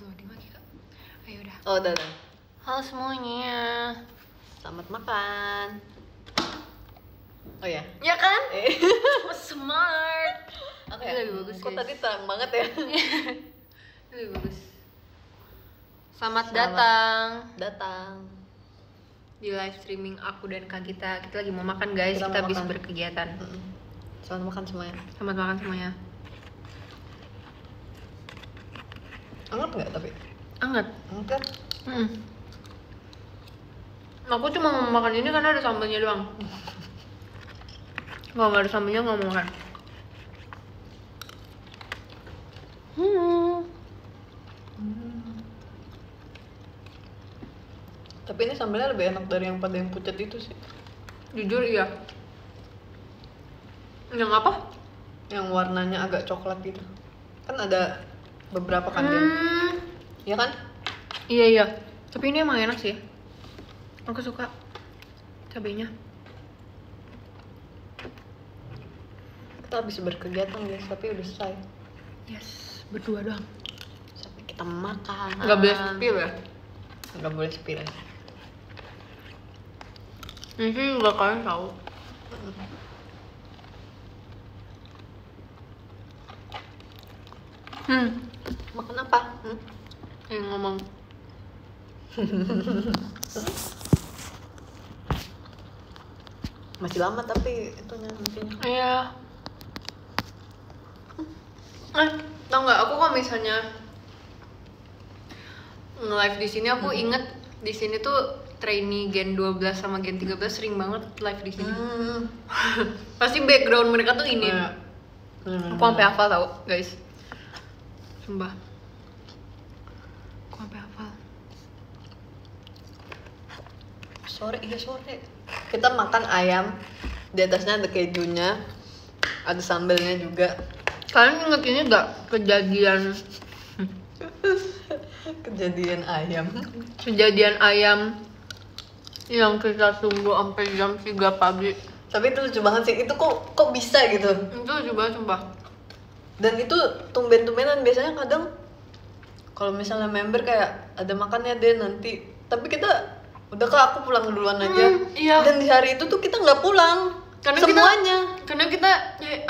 loading lagi kak. Ayo udah. Oh udah. Halo semuanya. Selamat makan. Oh ya. Ya kan? Smart. Oke. Ini lebih bagus. Kok guys. tadi terang banget ya? Ini lebih bagus. Selamat datang di live streaming aku dan Kak Gita. Kita lagi mau makan guys. Kita Kita mau habis makan. berkegiatan. Selamat makan semuanya. Selamat makan semuanya. Anget nggak tapi? Anget. Anget. Aku cuma mau makan ini karena ada sambalnya doang. Kalau nggak ada sambalnya nggak mau makan. Tapi ini sambalnya lebih enak dari yang pada yang pucat itu sih. Jujur iya. Yang apa? Yang warnanya agak coklat gitu. Kan ada beberapa kan dia. Iya kan? Iya iya. Tapi ini emang enak sih. Aku suka cabenya. Kita habis berkegiatan guys, tapi udah selesai. Yes, berdua doang. Sampai kita makan. Nggak boleh spill ya? Nggak boleh spill. Ini sih juga kalian tahu. Makan apa? Yang ngomong. Masih lama tapi itunya nantinya. Iya. Tau nggak? Aku kalau misalnya nge-live di sini, aku inget di sini tuh trainee Gen 12 sama Gen 13 sering banget live di sini. Pasti background mereka tuh ini. Aku sampai hafal tau, guys. Sumpah. Aku sampai hafal. Sore. Kita makan ayam, di atasnya ada kejunya, ada sambelnya juga. Kalian inget ini gak Kejadian ayam. kejadian ayam yang kita tunggu sampai jam 3 pagi? Tapi itu lucu banget sih, itu kok bisa gitu. Itu juga sumpah. Dan itu tumben-tumbenan, biasanya kadang kalau misalnya member kayak ada makannya deh nanti, tapi kita udah kak aku pulang duluan aja. Iya. Dan di hari itu tuh kita nggak pulang Karena semuanya. Karena kita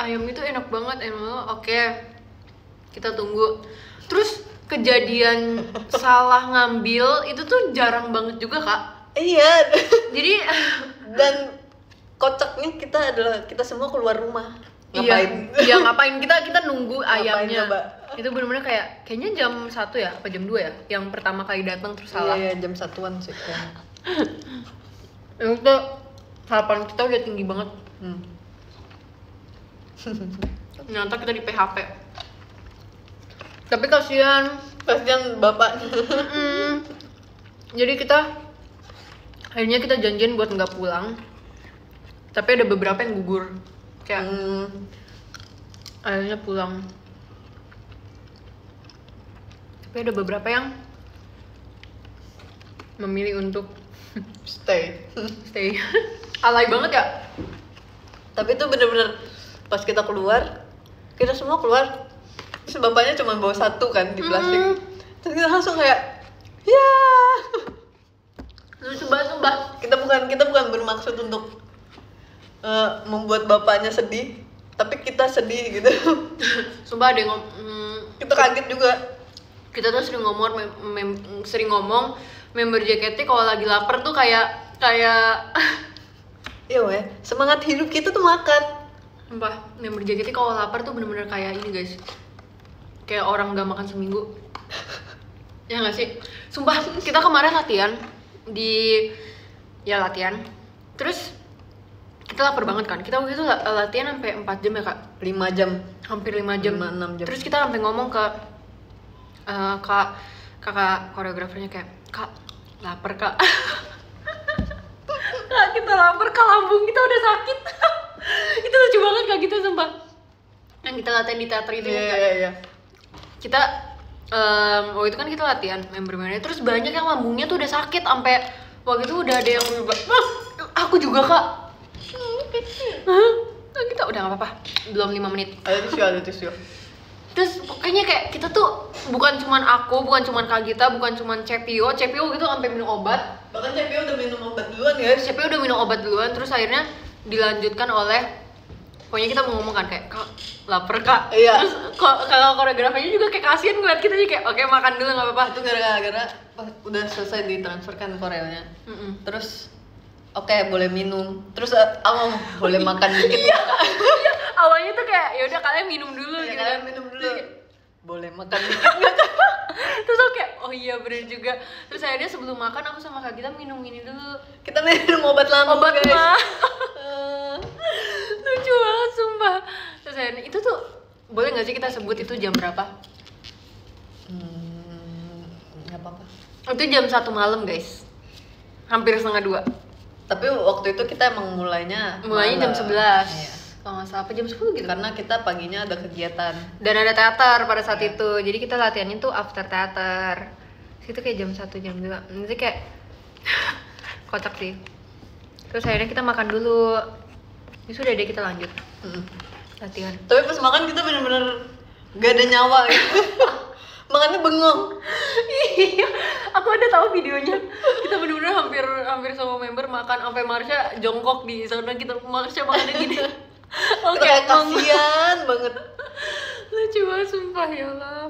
ayam itu enak banget, oke. Kita tunggu. Terus kejadian salah ngambil itu tuh jarang banget juga kak. Iya. Jadi Dan kocaknya kita adalah kita semua keluar rumah. Ngapain? Iya ngapain kita nunggu Ngapain ayamnya. coba? Itu bener-bener kayaknya jam 1 ya, apa jam 2 ya? Yang pertama kali datang terus salah. Iya, jam 1-an sih kayaknya. Itu harapan kita udah tinggi banget. Ternyata kita di PHP. Tapi kasihan Bapak. Jadi akhirnya kita janjian buat nggak pulang. Tapi ada beberapa yang gugur. Kayak akhirnya pulang. Tapi ada beberapa yang memilih untuk Stay. Alay banget ya. Tapi itu bener-bener pas kita keluar, kita semua keluar. Terus bapaknya cuma bawa satu kan di plastik. Terus kita langsung kayak, ya. Lucu banget sumpah. Kita bukan bermaksud untuk membuat bapaknya sedih, tapi kita sedih gitu. Sumpah ada yang Kita kaget juga. kita tuh sering ngomong member JKT kalau lagi lapar tuh kayak Iya weh, semangat hidup kita tuh makan. sumpah member JKT kalau lapar tuh bener-bener kayak ini guys, kayak orang gak makan seminggu. Ya nggak sih? Sumpah kita kemarin latihan latihan terus kita lapar banget kan. Kita waktu itu latihan sampai 4 jam ya kak, 5 jam, hampir 5 jam. 6 jam. Terus kita sampai ngomong ke kakak koreografernya kayak, kak lapar kak. Kak kita lapar kak, lambung kita udah sakit. Itu lucu banget kak gitu sumpah. Yang kita latihan di teater itu kan. Iya. Kita waktu itu kan kita latihan member-membernya, terus banyak yang lambungnya tuh udah sakit sampai waktu itu udah ada yang aku juga kak. Kita udah nggak apa-apa, belum 5 menit. Ada tisu. Terus pokoknya kayak kita tuh bukan cuman aku, bukan cuman Kak Gita, bukan cuman Cepio gitu sampai minum obat. Bahkan Cepio udah minum obat duluan guys. Cepio udah minum obat duluan, terus akhirnya dilanjutkan oleh, pokoknya kita mau ngomong kan kayak, Kak lapar Kak. Iya. Terus kalau koreografinya juga kayak kasihan ngeliat kita jadi kayak oke makan dulu nggak apa-apa. Itu gara-gara udah selesai ditransferkan koreonya. Terus oke, boleh minum. Terus boleh makan dikit. Iya. Awalnya tuh kayak ya udah kalian minum dulu Ya, gitu. kalian minum dulu. Boleh makan dikit. Terus aku kayak oh iya bener juga. Terus akhirnya sebelum makan aku sama Kak Gita minum ini dulu. Kita minum obat lambung Obat guys. mah. Lucu banget sumpah. Terus akhirnya itu tuh boleh nggak sih kita sebut itu jam berapa? Nggak apa-apa. Itu jam 1 malam guys. Hampir setengah 2. Tapi waktu itu kita emang mulainya Mulainya jam 11. Iya. Kalau nggak salah apa jam 10 gitu. Karena kita paginya ada kegiatan. Dan ada teater pada saat itu. Jadi kita latihannya tuh after teater. Itu kayak jam 1 jam 2. Nanti kayak kocak sih. Terus akhirnya kita makan dulu. Ini sudah deh kita lanjut latihan. Tapi pas makan kita bener-bener gak ada nyawa gitu. Makannya bengong. Iya, aku ada tahu videonya. Kita bener-bener hampir semua member makan sampai Marsha jongkok di sana, kita Marsha makannya gini. Oke, kayak kasihan banget. Lucu banget sumpah ya Allah.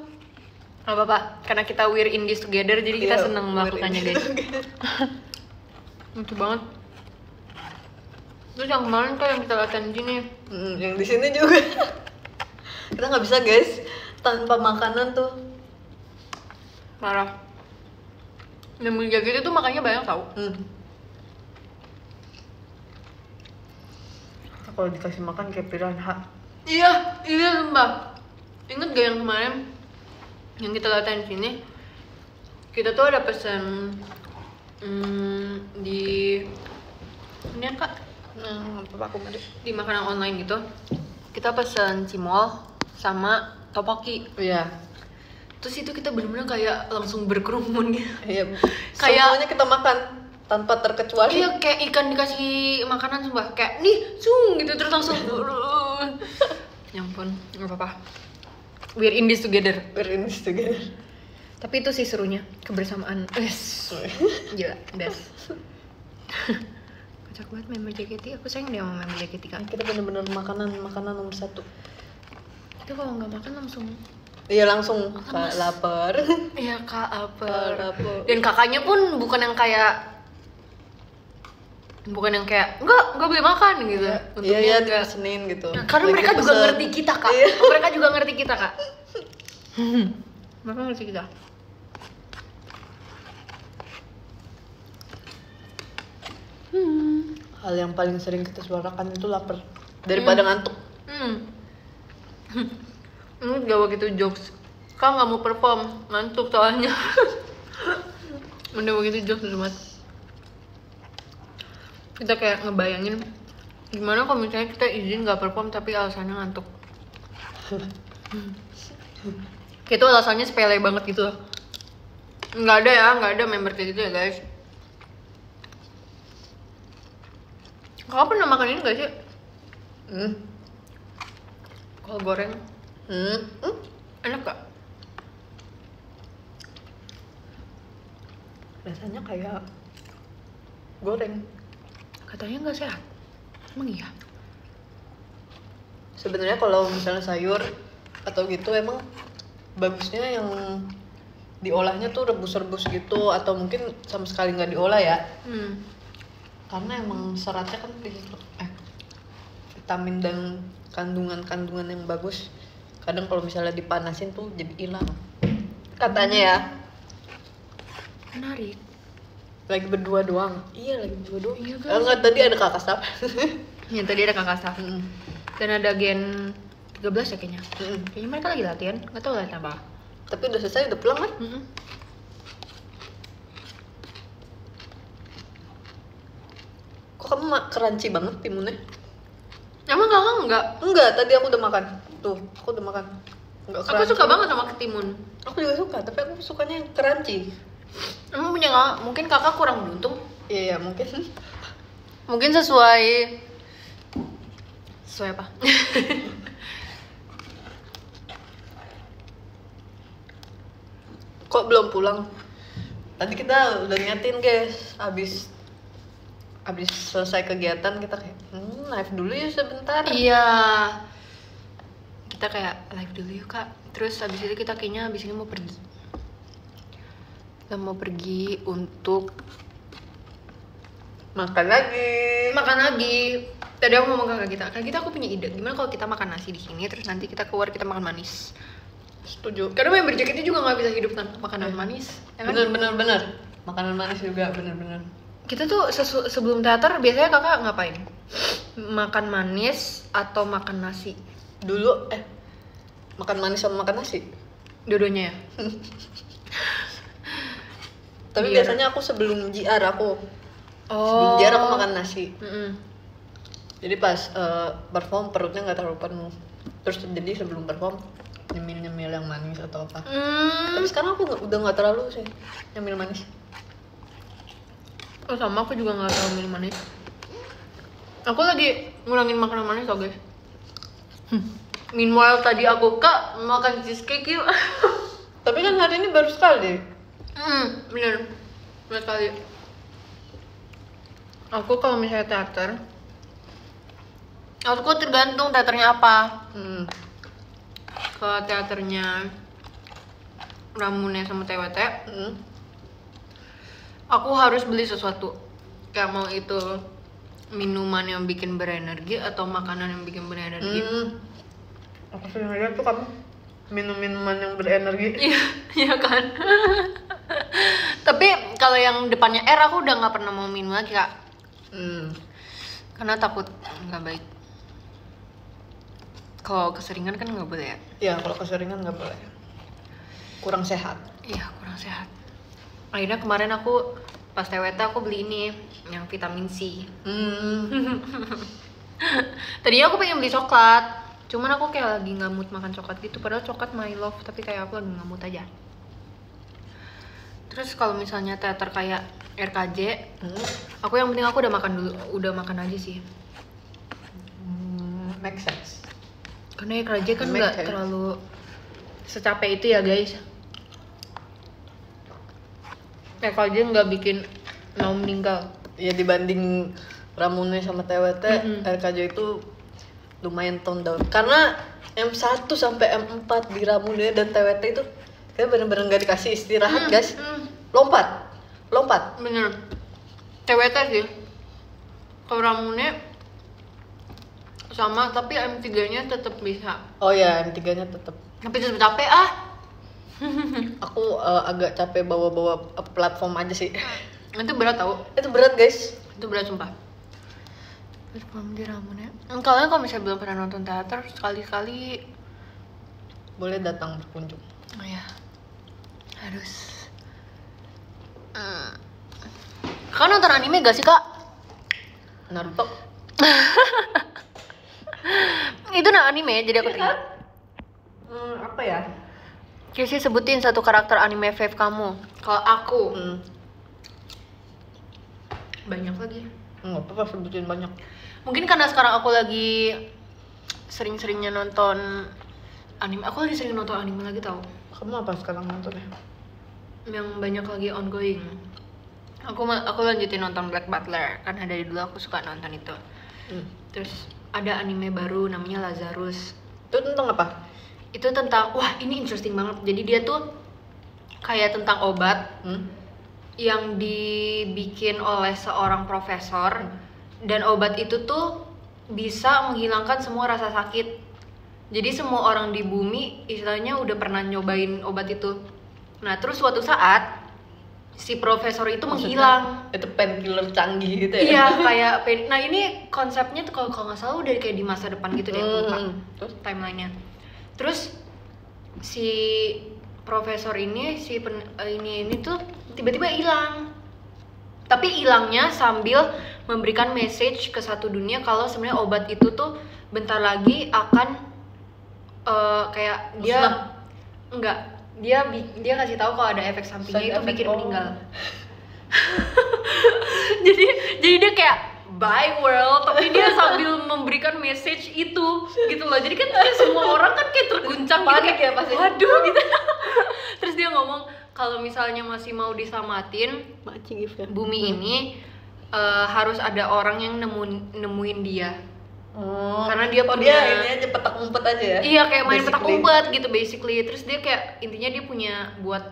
Gak apa-apa, karena kita we're in this together jadi kita seneng melakukannya guys. Lucu banget. Terus yang kemarin kan yang kita latihan di sini. Yang di sini juga. Kita nggak bisa guys tanpa makanan tuh. Parah. Dan menjaga itu tuh makannya banyak tau. Kita kalau dikasih makan kayak piranha. Iya sumpah. Ingat gak yang kemarin yang kita latihan di sini? Kita tuh ada pesan di ini Kak, Apa aku mandi? di makanan online gitu. Kita pesan cimol sama topoki. Iya. Terus itu kita bener-bener kayak langsung berkerumun gitu. Iya. Kayak- Semuanya kita makan tanpa terkecuali. Iya kayak ikan dikasih makanan sumpah. Kayak nih sung gitu terus langsung. Ya ampun, nggak apa-apa. We're in this together. We're in this together. Tapi itu sih serunya, kebersamaan. Gila, das. Kocak banget member JKT, aku sayang deh sama member JKT Kak. Kita bener-bener makanan nomor 1. Itu kalau nggak makan langsung. Iya langsung Kak lapar. Iya Kak, lapar. Lapar. Dan kakaknya pun bukan yang kayak enggak boleh makan gitu. Iya, enggak. dipesenin gitu. Nah, karena Lagi mereka juga pesen. ngerti kita Kak. Iya. Mereka juga ngerti kita Kak. Mereka ngerti kita. Hal yang paling sering kita suarakan itu lapar daripada ngantuk. Ini gak begitu jokes. Kak nggak mau perform, ngantuk soalnya. Udah begitu jokes banget. Kita kayak ngebayangin gimana kalau misalnya kita izin nggak perform tapi alasannya ngantuk. Itu alasannya sepele banget gitu. Nggak ada member kayak gitu ya guys. Kakak pernah makan ini gak sih? Kol goreng. Enak gak? Rasanya kayak goreng. Katanya nggak sehat. Emang iya? Sebenarnya kalau misalnya sayur atau gitu emang bagusnya yang diolahnya tuh rebus-rebus gitu atau mungkin sama sekali nggak diolah ya. Karena emang seratnya kan di situ. Vitamin dan kandungan-kandungan yang bagus. Kadang kalau misalnya dipanasin tuh jadi hilang. Katanya ya. Menarik. Lagi berdua doang. Iya, lagi berdua doang. Iya, guys. Enggak, tadi ada kakak staff. Ya tadi ada kakak staff. Dan ada gen 13 ya kayaknya. Kayaknya mereka lagi latihan. Nggak tahu latihan apa. Tapi udah selesai, udah pulang kan? Kok kamu crunchy banget timunnya? Emang kakak nggak? Enggak, tadi aku udah makan. Tuh, aku udah makan. Enggak Aku suka banget sama ketimun. Aku juga suka, tapi aku sukanya yang crunchy. Emang punya kakak? Mungkin kakak kurang beruntung. Iya, mungkin. Mungkin sesuai apa? Kok belum pulang? Tadi kita udah niatin guys, abis selesai kegiatan kita kayak live dulu ya sebentar. Iya, kita kayak live dulu yuk kak. Terus abis itu kita kayaknya abis ini mau pergi. Kita mau pergi untuk makan lagi. Tadi aku ngomong ke kak kita aku punya ide. Gimana kalau kita makan nasi di sini, terus nanti kita keluar kita makan manis. Setuju. Karena member jacket juga nggak bisa hidup tanpa makanan manis. Ya kan? Bener. Makanan manis juga bener. Kita tuh sebelum teater biasanya kakak ngapain? Makan manis atau makan nasi? Dulu makan manis sama makan nasi. Dua-duanya ya. Tapi biasanya aku sebelum JR sebelum JR aku makan nasi. Jadi pas perform perutnya nggak terlalu penuh. Terus jadi sebelum perform nyemil yang manis atau apa. Tapi sekarang aku udah nggak terlalu sih nyemil manis. Oh sama, aku juga nggak terlalu minum manis. Aku lagi ngurangin makanan manis loh guys. Meanwhile tadi aku kak makan cheesecake yuk. Tapi kan hari ini baru sekali. Bener sekali. Aku kalau misalnya teater, aku tergantung teaternya apa. Ke teaternya Ramune sama TWT, aku harus beli sesuatu. Kayak mau itu minuman yang bikin berenergi atau makanan yang bikin berenergi. Aku sering lihat tuh kamu minum minuman yang berenergi. Iya kan. Tapi kalau yang depannya R aku udah nggak pernah mau minum lagi kak. Karena takut nggak baik. Kalau keseringan kan nggak boleh ya? Iya, kalau keseringan nggak boleh. Kurang sehat. Iya, kurang sehat. Akhirnya kemarin aku pas TWT aku beli ini yang vitamin C. Tadinya aku pengen beli coklat, cuman aku kayak lagi nggak mood makan coklat gitu. Padahal coklat my love, tapi kayak aku lagi nggak mood aja. Terus kalau misalnya teater kayak RKJ, aku yang penting aku udah makan aja sih. Make sense. Karena RKJ kan nggak terlalu secapek itu ya guys. RKJ nggak bikin mau meninggal. Ya dibanding Ramune sama TWT, RKJ itu lumayan tone down. Karena M1 sampai M4 di Ramune dan TWT itu kayak bener-bener nggak dikasih istirahat guys. Lompat. Bener. TWT sih. Kalau Ramune sama, tapi M3-nya tetap bisa. Oh ya, M3-nya tetap. Tapi tetap capek ah. Aku agak capek bawa platform aja sih. Itu berat tau. Itu berat guys. Itu berat sumpah. Platform di Ramune. Kalian kalau misalnya belum pernah nonton teater, sekali-kali boleh datang berkunjung. Oh ya, harus. Kak nonton anime gak sih kak? Naruto. Itu anime, jadi aku teringat. Apa ya? Kisi sebutin satu karakter anime fave kamu. Kalau aku banyak lagi. Nggak apa-apa sebutin banyak. Mungkin karena sekarang aku lagi sering-seringnya nonton anime. Aku lagi sering nonton anime lagi tau. Kamu apa sekarang nontonnya? Yang banyak lagi ongoing. Aku lanjutin nonton Black Butler. Kan dari dulu aku suka nonton itu. Terus ada anime baru namanya Lazarus. Itu tentang apa? Itu tentang, wah ini interesting banget. Jadi dia tuh kayak tentang obat yang dibikin oleh seorang profesor. Dan obat itu tuh bisa menghilangkan semua rasa sakit. Jadi semua orang di bumi istilahnya udah pernah nyobain obat itu. Nah terus suatu saat si profesor itu menghilang. Itu painkiller canggih gitu ya? Iya kayak nah ini konsepnya tuh kalau nggak salah udah kayak di masa depan gitu deh, lupa timelinenya. Terus si profesor ini ini tuh tiba-tiba hilang. Tapi hilangnya sambil memberikan message ke satu dunia kalau sebenarnya obat itu tuh bentar lagi akan kayak dia enggak, dia kasih tahu kalau ada efek sampingnya itu bikin meninggal. jadi dia kayak bye world, tapi dia sambil memberikan message itu gitu loh. Jadi kan semua orang kan kayak terguncang panik gitu, ya pasti. Waduh gitu. Terus dia ngomong kalau misalnya masih mau diselamatin bumi ini harus ada orang yang nemuin dia. Karena dia punya ini aja petak umpet aja ya. Iya, kayak main petak umpet gitu basically. Terus dia kayak intinya dia punya buat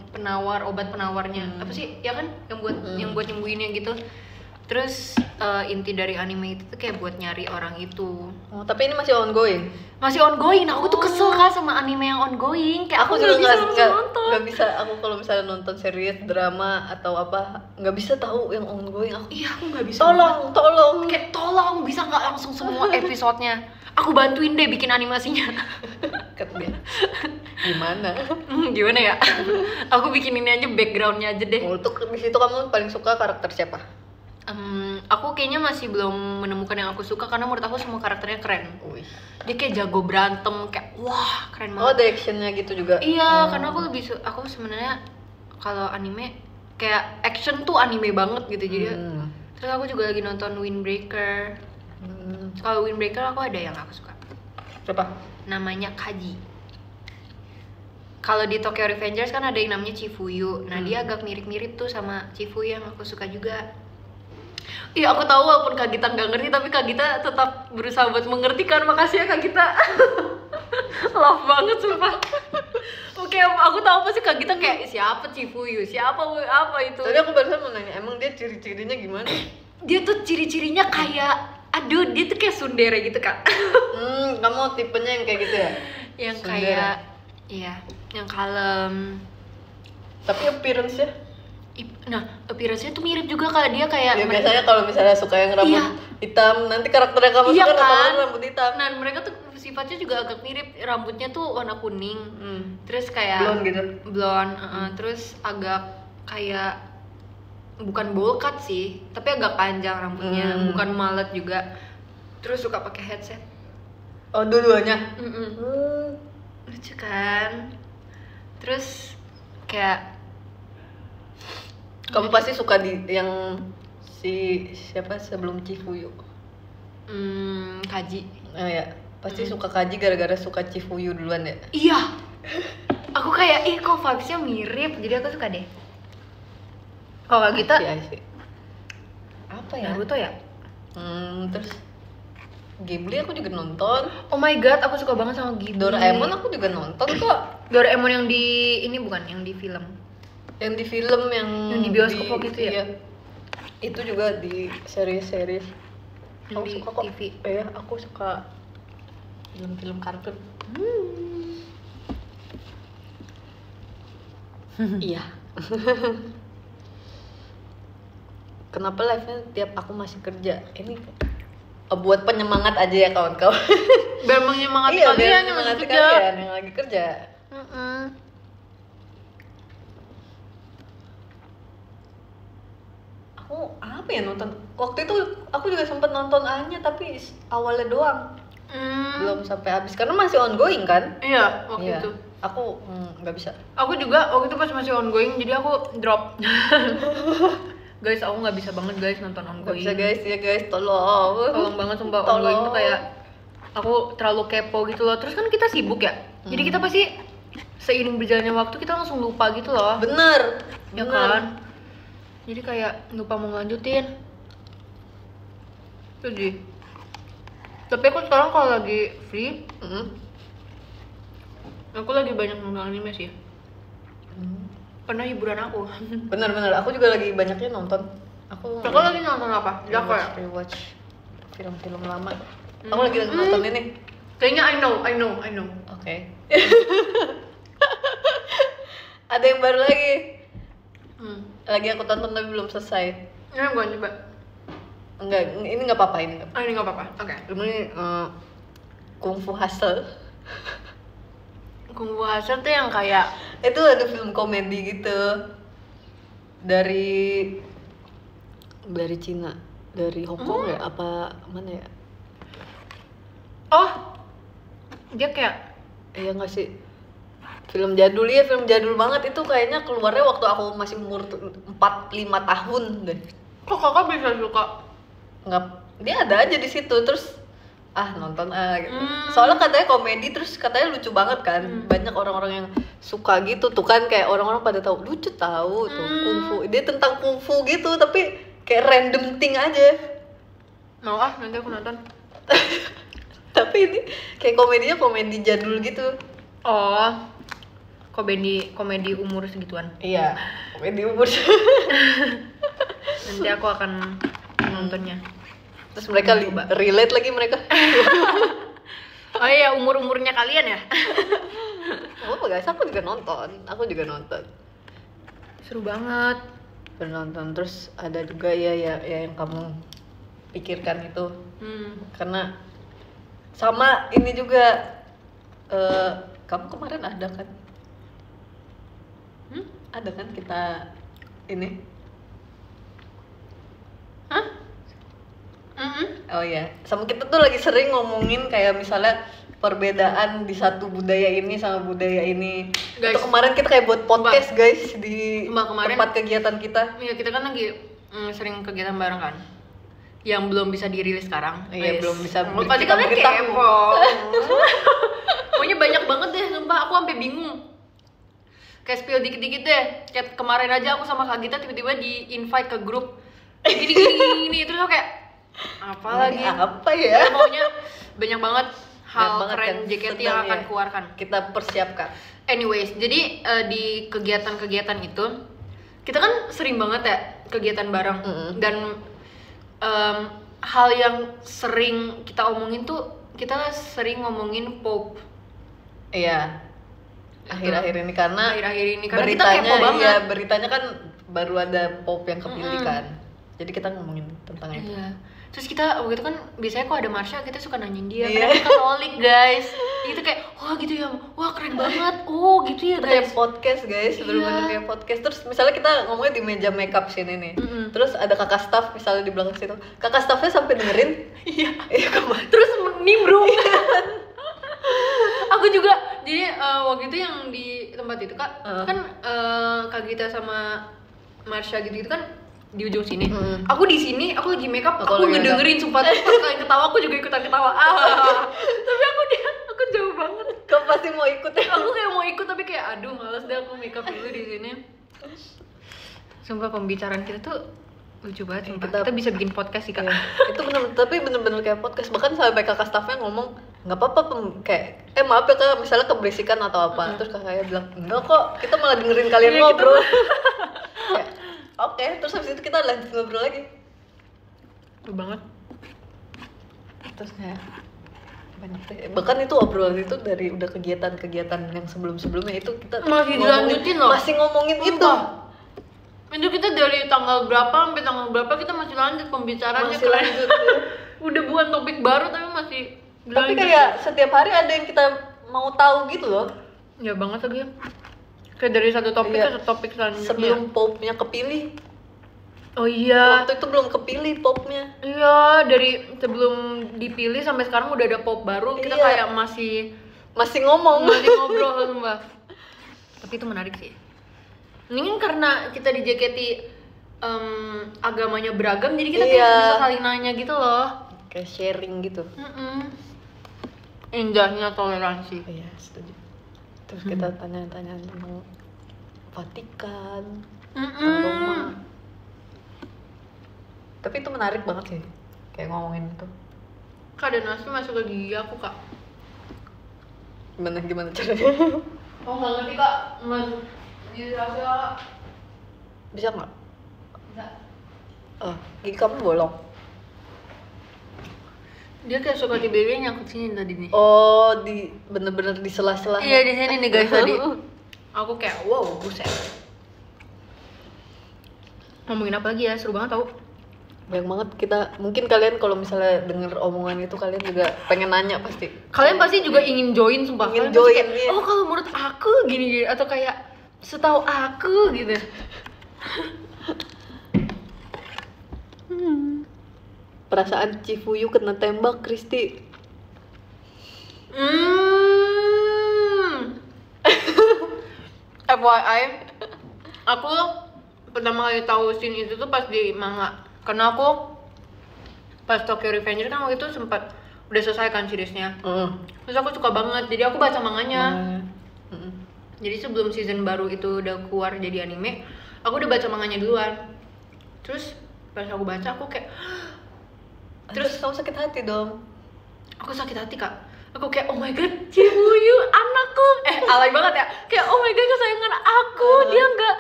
penawar, obat penawarnya. Apa sih? Ya kan yang buat nyembuhinnya gitu. Terus inti dari anime itu tuh kayak buat nyari orang itu. Tapi ini masih ongoing. Masih ongoing. Nah, aku tuh kesel kan sama anime yang ongoing. Kayak aku juga nggak bisa. Aku kalau misalnya nonton series drama atau apa nggak bisa tahu yang ongoing. Iya, aku nggak bisa. Tolong. Kayak tolong bisa nggak langsung semua episodenya. Aku bantuin deh bikin animasinya. Gimana? Gimana ya? Aku bikin ini aja backgroundnya aja deh. Untuk di situ kamu paling suka karakter siapa? Aku kayaknya masih belum menemukan yang aku suka karena menurut aku semua karakternya keren. Dia kayak jago berantem, kayak wah keren banget. Ada actionnya gitu juga. Iya, karena aku sebenarnya kalau anime kayak action tuh anime banget gitu jadi. Terus aku juga lagi nonton Windbreaker. Kalau Windbreaker aku ada yang aku suka. Siapa? Namanya Kaji. Kalau di Tokyo Revengers kan ada yang namanya Chifuyu. Nah dia agak mirip-mirip tuh sama Chifuyu yang aku suka juga. Iya, aku tahu walaupun Kak Gita nggak ngerti, tapi Kak Gita tetap berusaha buat mengerti kan. Makasih ya Kak Gita. Love banget sumpah. Oke, aku tahu pasti Kak Gita kayak siapa Chifuyu, siapa apa itu. Tadi aku barusan mau nanya, emang dia ciri-cirinya gimana? Dia tuh ciri-cirinya kayak, aduh dia tuh kayak tsundere gitu Kak. Kamu tipenya yang kayak gitu ya? Yang tsundere. Kayak, iya, yang kalem. Tapi appearance-nya? Nah, appearance-nya tuh mirip juga kayak dia kayak ya, biasanya kalau misalnya suka yang rambut hitam, nanti karakternya kamu suka kan? Rambut hitam. Nah, mereka tuh sifatnya juga agak mirip, rambutnya tuh warna kuning. Terus kayak blonde gitu. Blonde, terus agak kayak bukan bowl cut sih, tapi agak panjang rambutnya, bukan mallet juga. Terus suka pakai headset. Oh, dua-duanya. Lucu kan? Terus kayak kamu pasti suka di yang siapa sebelum Chifuyu? Kaji. Oh ya, pasti suka Kaji gara-gara suka Chifuyu duluan ya? Iya. Aku kayak kok vibes-nya mirip, jadi aku suka deh. Kalau kita apa ya? Naruto ya? Terus Ghibli aku juga nonton. Oh my god, aku suka banget sama Ghibli. Doraemon aku juga nonton kok. Doraemon yang di ini bukan yang di film. Yang di film yang di bioskop gitu ya? Iya. Itu juga di series-series. Yang di suka kok. TV. Iya, aku suka film-film kartun. Iya. Kenapa live-nya tiap aku masih kerja? Ini buat penyemangat aja ya kawan-kawan. Biar menyemangati kalian yang lagi kerja. Yang lagi kerja. Aku apa ya nonton? Waktu itu aku juga sempat nonton A-nya tapi awalnya doang. Belum sampai habis karena masih ongoing kan? Iya, waktu itu. Aku nggak bisa. Aku juga waktu itu pas masih ongoing jadi aku drop. Guys, aku nggak bisa banget guys nonton ongoing. Gak bisa guys, ya guys, tolong banget sumpah. Ongoing tuh kayak aku terlalu kepo gitu loh. Terus kan kita sibuk ya, jadi kita pasti seiring berjalannya waktu kita langsung lupa gitu loh. Bener kan? Jadi kayak lupa mau ngelanjutin. Jadi tapi aku sekarang kalau lagi free, aku lagi banyak nonton anime sih. Karena hiburan aku. Bener-bener, aku juga lagi banyaknya nonton. Aku lagi nonton apa? Rewatch film-film lama. Aku lagi nonton ini. Kayaknya I know. Oke. Ada yang baru lagi. Lagi aku tonton tapi belum selesai. Ini gue coba. Enggak, ini nggak apa-apa ini. Ini nggak apa-apa. Oke. Ini Kung Fu Hustle. Kung Fu Hustle tuh yang kayak itu ada film komedi gitu dari Cina, dari Hong Kong ya apa mana ya? Oh, dia kayak nggak sih, film jadul ya, film jadul banget itu kayaknya keluarnya waktu aku masih umur 4-5 tahun deh. Kok kakak bisa suka? Nggak, dia ada aja di situ terus nonton gitu. Soalnya katanya komedi terus katanya lucu banget kan. Banyak orang-orang yang suka gitu tuh kan, kayak orang-orang pada tahu lucu tahu tuh kungfu, dia tentang kungfu gitu tapi kayak random thing aja. Mau nanti aku nonton. Tapi ini kayak komedinya komedi jadul gitu. Oh, komedi umur segituan. Iya, komedi umur. Nanti aku akan nontonnya. Terus mereka relate lagi mereka. Oh iya, umurnya kalian ya? Oh guys, aku juga nonton. Seru banget. Nonton. Terus ada juga ya yang kamu pikirkan itu. Karena sama ini juga kamu kemarin ada kan? Ada kan kita ini? Hah? Oh iya, sama kita tuh lagi sering ngomongin kayak misalnya perbedaan di satu budaya ini sama budaya ini. Guys, itu kemarin kita kayak buat podcast guys di kemarin, tempat kegiatan kita. Iya, kita kan lagi sering kegiatan bareng kan, yang belum bisa dirilis sekarang. Iya, belum bisa. Pasti kalian kepo. Pokoknya banyak banget deh, sumpah aku sampai bingung. Kayak spill dikit-dikit deh. Kayak kemarin aja aku sama Kak Gita tiba-tiba di invite ke grup gini terus aku kayak apa lagi? Apa ya? Pokoknya banyak banget hal keren kan JKT yang akan keluarkan. Kita persiapkan. Anyways, jadi di kegiatan-kegiatan itu kita kan sering banget ya kegiatan bareng. Dan hal yang sering kita omongin tuh, kita sering ngomongin pop. Iya. Akhir-akhir ini karena kita beritanya kepo banget. Iya, beritanya kan baru ada pop yang kepilih kan. Jadi kita ngomongin tentang itu. Iya. Terus kita waktu itu kan biasanya kok ada Marsha kita suka nanyain dia, Iya. karena dia Katolik guys. Itu kayak wah gitu ya, wah keren banget. Oh gitu ya guys. Kayak podcast guys, bener-bener kayak podcast. Terus misalnya kita ngomongnya di meja makeup sini nih. Terus ada kakak staff misalnya di belakang situ. Kakak staffnya sampai dengerin. Iya. Kemana? Terus nimbrung. Aku juga jadi waktu itu yang di tempat itu Kak, kan Kak Gita sama Marsha gitu kan di ujung sini. Aku di sini, aku lagi makeup, aku ngedengerin sumpah. Terus pas kalian ketawa, aku juga ikutan ketawa. Tapi aku jauh banget. Kau pasti mau ikut ya? Aku kayak mau ikut tapi kayak aduh malas deh aku makeup dulu di sini. Sumpah pembicaraan kita tuh lucu banget. Kita bisa bikin podcast sih Kak. Itu bener-bener kayak podcast. Bahkan sampai kakak staffnya ngomong nggak apa-apa kayak maaf ya Kak, misalnya keberisikan atau apa. Terus kakaknya bilang enggak kok, kita malah dengerin kalian ngobrol. Oke, terus habis itu kita lanjut ngobrol lagi. Seru banget. Terus kayak bahkan itu obrolan itu dari udah kegiatan-kegiatan yang sebelum-sebelumnya itu kita masih dilanjutin loh. Masih ngomongin itu. Itu kita dari tanggal berapa sampai tanggal berapa kita masih lanjut pembicaraannya. Masih lanjut. Udah bukan topik baru tapi masih Tapi dilanjut. kayak setiap hari ada yang kita mau tahu gitu loh. Ya banget lagi ya. Kayak dari satu topik ke satu topik selanjutnya. Sebelum popnya kepilih. Oh iya. Waktu itu belum kepilih popnya. Iya, dari sebelum dipilih sampai sekarang udah ada pop baru. Kita kayak masih ngomong. Masih ngobrol sumpah. Tapi itu menarik sih. Ini kan karena kita di JKT agamanya beragam, jadi kita kayak bisa saling nanya gitu loh. Kayak sharing gitu. Indahnya toleransi. Iya, setuju. Terus kita tanya-tanya tentang Vatikan, tentang Roma. Tapi itu menarik banget sih, kayak ngomongin itu. Kak, dan nasi masuk ke gigi aku Kak. Gimana caranya? Oh nggak ngerti Kak, masuk gigi rasa. Bisa nggak? Bisa. Gigi kamu bolong. Dia kayak suka tiba-tiba nyangkut sini tadi nih. Oh, bener-bener di sela-sela. Iya di sini nih guys tadi. Aku kayak wow, buset. Ngomongin apa lagi ya? Seru banget tau. Banyak banget kita. Mungkin kalian kalau misalnya denger omongan itu kalian juga pengen nanya pasti. Kalian pasti juga ingin join sumpah. Ingin kalian join. Kayak, oh kalau menurut aku gini atau kayak setahu aku gitu. Perasaan Cifuyu kena tembak Kristi. FYI, aku pertama kali tahu scene itu tuh pas di manga. Karena aku pas Tokyo Revenger kan waktu itu sempat udah selesai kan seriesnya. Terus aku suka banget, jadi aku baca manganya. Jadi sebelum season baru itu udah keluar jadi anime, aku udah baca manganya duluan. Terus pas aku baca aku kayak terus kamu sakit hati dong. Aku sakit hati kak. Aku kayak oh my god, Chibuyu anakku. Alay banget ya. Kayak oh my god kesayangan aku. Dia nggak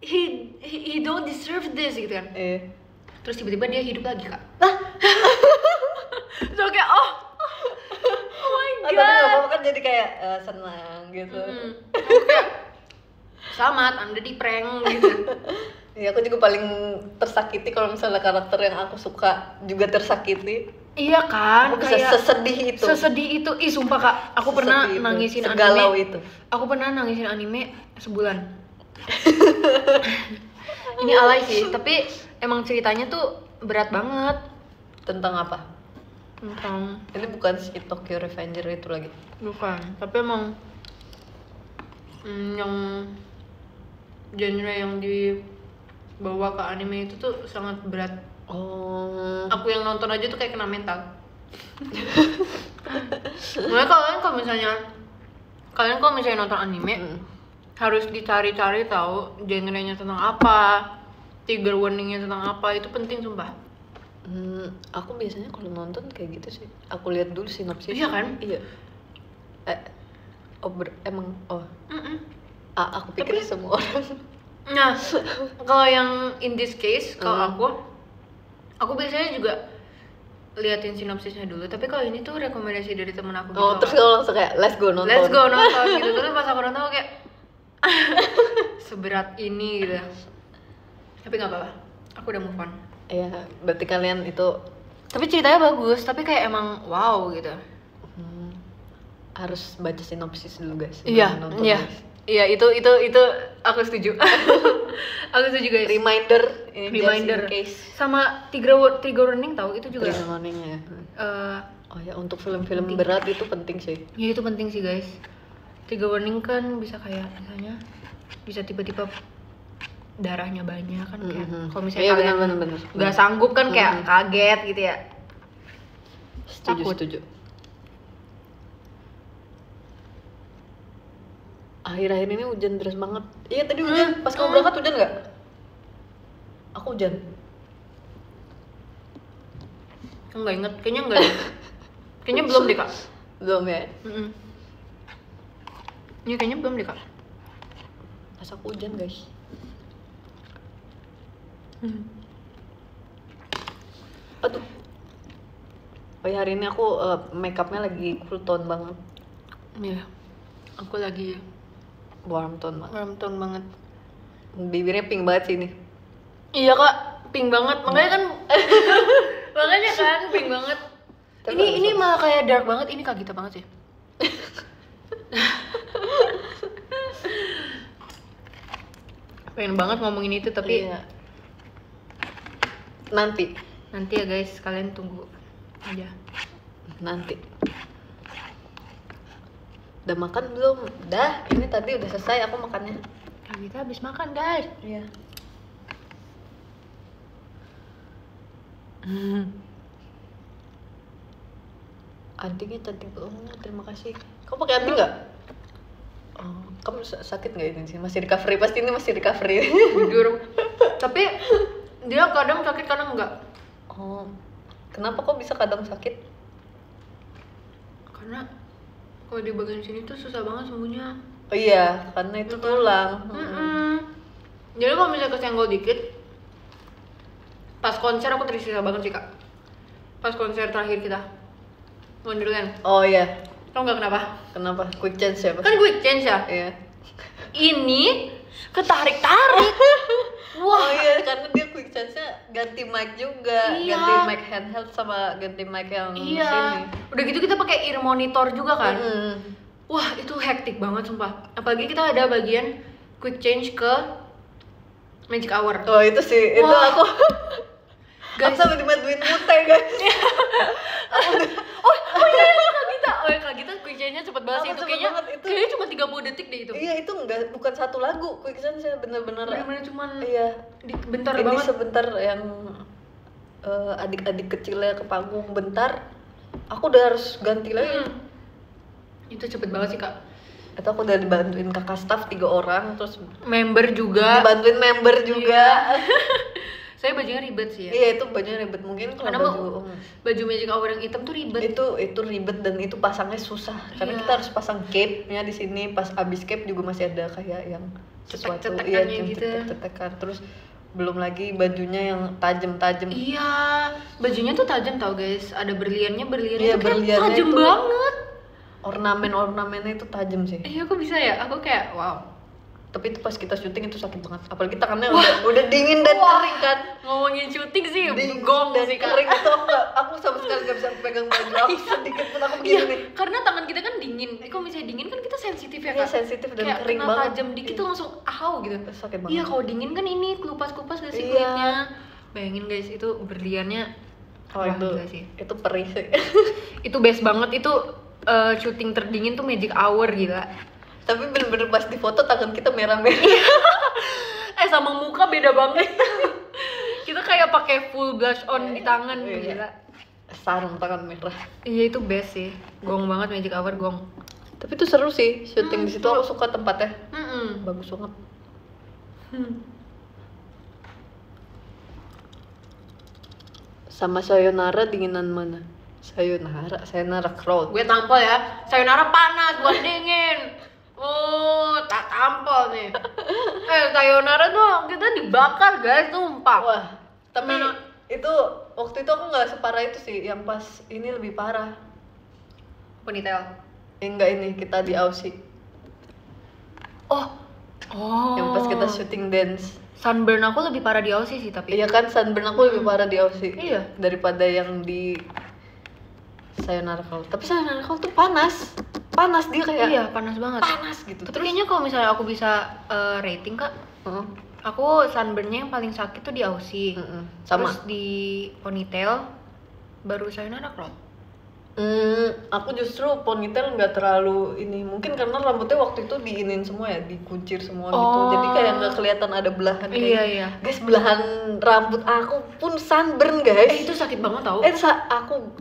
he don't deserve this gitu kan. Terus tiba-tiba dia hidup lagi kak. So kayak oh my god. Tapi kamu kan jadi kayak senang gitu. Aku kayak selamat, Anda di prank gitu. Iya, aku juga paling tersakiti kalau misalnya karakter yang aku suka juga tersakiti. Iya kan, aku bisa kayak sesedih itu. Ih sumpah kak, aku pernah nangisin segalau anime. Itu. Aku pernah nangisin anime sebulan. Ini alay sih, tapi emang ceritanya tuh berat banget. Tentang apa? Tentang ini bukan si Tokyo Revenger itu lagi. Bukan, tapi emang yang genre yang dibawa ke anime itu tuh sangat berat. Aku yang nonton aja tuh kayak kena mental. Makanya kalau misalnya nonton anime harus dicari-cari tahu genrenya tentang apa, trigger warningnya tentang apa, itu penting sumpah. Aku biasanya kalau nonton kayak gitu sih. Aku lihat dulu sinopsis. Iya kan? Iya. Aku pikir semua orang. Nah, kalau yang in this case, kalau aku biasanya juga liatin sinopsisnya dulu. Tapi kalau ini tuh rekomendasi dari temen aku gitu. Terus kalau langsung kayak let's go nonton gitu. Terus pas aku nonton kayak seberat ini gitu. Tapi nggak apa-apa, aku udah move on. Iya, berarti kalian itu. Tapi ceritanya bagus, tapi kayak emang wow gitu. Harus baca sinopsis dulu guys. Iya, itu aku setuju. Aku setuju guys. Reminder case. Sama trigger warning tahu itu juga. Trigger warning ya. Untuk film-film berat itu penting sih. Ya itu penting sih guys. Trigger warning kan bisa kayak misalnya bisa tiba-tiba darahnya banyak kan kayak kalau misalnya kalian nggak sanggup kan kayak kaget gitu ya. Setuju. Akhir-akhir ini hujan deras banget. Iya tadi hujan. Pas kamu berangkat hujan nggak? Aku hujan. Nggak inget, kayaknya nggak deh. Kayaknya belum deh kak. Belum ya? Iya kayaknya belum deh kak. Pas aku hujan guys. Aduh. Hari ini aku makeupnya lagi cool tone banget. Iya. Aku lagi warm tone banget. Bibirnya pink banget sih ini. Iya kak, pink banget. Makanya kan pink banget. Ini malah kayak dark banget. Ini kak Gita banget sih. Pengen banget ngomongin itu tapi nanti ya guys, kalian tunggu aja. Nanti. Udah makan belum? Udah, ini tadi udah selesai aku makannya. Kita habis makan guys. Iya. Antingnya cantik banget, terima kasih. Kamu pakai anting nggak? Kamu sakit nggak ini sih? Masih recovery, pasti ini masih recovery. Jujur. Tapi dia kadang sakit kadang enggak. Kenapa kok bisa kadang sakit? Karena kalau di bagian sini tuh susah banget sembuhnya. Oh iya, karena itu tulang. Jadi kalau misalnya kesenggol dikit, pas konser aku tersisa banget sih kak. Pas konser terakhir kita, Wonderland. Oh iya. Tau nggak kenapa? Kenapa? Quick change ya? Kan quick change ya. Iya. Ini ketarik-tarik. Wah. Oh iya, karena dia quick change-nya ganti mic juga, ganti mic handheld sama ganti mic yang sini. Udah gitu kita pakai ear monitor juga kan. Wah, itu hektik banget sumpah. Apalagi kita ada bagian quick change ke Magic Hour. Oh, itu sih. Itu aku guys, aku sampai dibantuin mute guys. Oh iya Kak Gita. Kak Gita quick change-nya cepet banget sih itu. Kayaknya cuma 30 detik deh itu. Iya, itu bukan satu lagu. Quick change saya bener-bener cuman bentar ini banget. Sebentar yang adik-adik kecilnya ke panggung bentar. Aku udah harus ganti lagi. Itu cepet banget sih Kak. Itu aku udah dibantuin kakak staff 3 orang, terus member juga. dibantuin member juga. Saya bajunya ribet sih ya. Iya, itu bajunya ribet. Mungkin kalau baju Magic Hour yang hitam tuh ribet. Itu ribet dan itu pasangnya susah. Karena kita harus pasang cape-nya di sini. Pas abis cape juga masih ada kayak yang sesuatu gitu. cetek-cetekan. Terus belum lagi bajunya yang tajam-tajam. Iya, bajunya tuh tajam tau guys. Ada berliannya iya, tuh kayak tajam banget. Ornamennya itu tajam sih. Iya, kok bisa ya? Aku kayak wow. Tapi itu pas kita syuting itu sakit banget. Apalagi tangannya udah dingin dan kering kan. Ngomongin syuting sih, gong dan kering itu aku sama sekali gak bisa pegang baju. Aku sedikit pun aku begini nih. Karena tangan kita kan dingin. Kalau misalnya dingin kan kita sensitif ya kan. Iya, sensitif dan kayak kering banget. Tajam dikit tuh langsung gitu. Sakit banget. Iya, kalau dingin kan ini kelupas-kelupas gak sih kulitnya. Bayangin guys, itu berliannya itu perih sih. Itu best banget itu. Syuting terdingin tuh Magic Hour gila. Tapi bener-bener pas di foto tangan kita merah-merah. Sama muka beda banget. Kita kayak pakai full blush on di tangan gila. Sarung tangan merah. Iya, itu best sih. Gong banget Magic Hour, gong. Tapi itu seru sih syuting di situ. Aku suka tempatnya. Bagus banget. Sama Sayonara dinginan mana? Sayonara crowd. Gue tampol ya. Sayonara panas, bukan dingin. Oh, tak tampol nih. Sayonara tuh kita dibakar guys, tumpah. Wah, tapi itu waktu itu aku nggak separah itu sih. Yang pas ini lebih parah. Ponytail. Enggak, ini kita di Aussie. Oh. Yang pas kita syuting dance. Sunburn aku lebih parah di Aussie sih tapi. Iya kan, sunburn aku lebih parah di Aussie. Iya. Daripada yang di Sayonara Crowd. Tapi Sayonara Crowd tuh panas dia kayak. Iya, panas banget. Panas gitu. Tapi kayaknya kalau misalnya aku bisa rating Kak, aku sunburnnya yang paling sakit tuh di Aussie. Sama. Terus di ponytail, baru Sayonara Crowd. Aku justru ponytail nggak terlalu ini, mungkin karena rambutnya waktu itu diinin semua ya, dikuncir semua gitu, jadi kayak nggak kelihatan ada belahan kayak. Iya. Guys, belahan rambut aku pun sunburn guys. Itu sakit banget tau.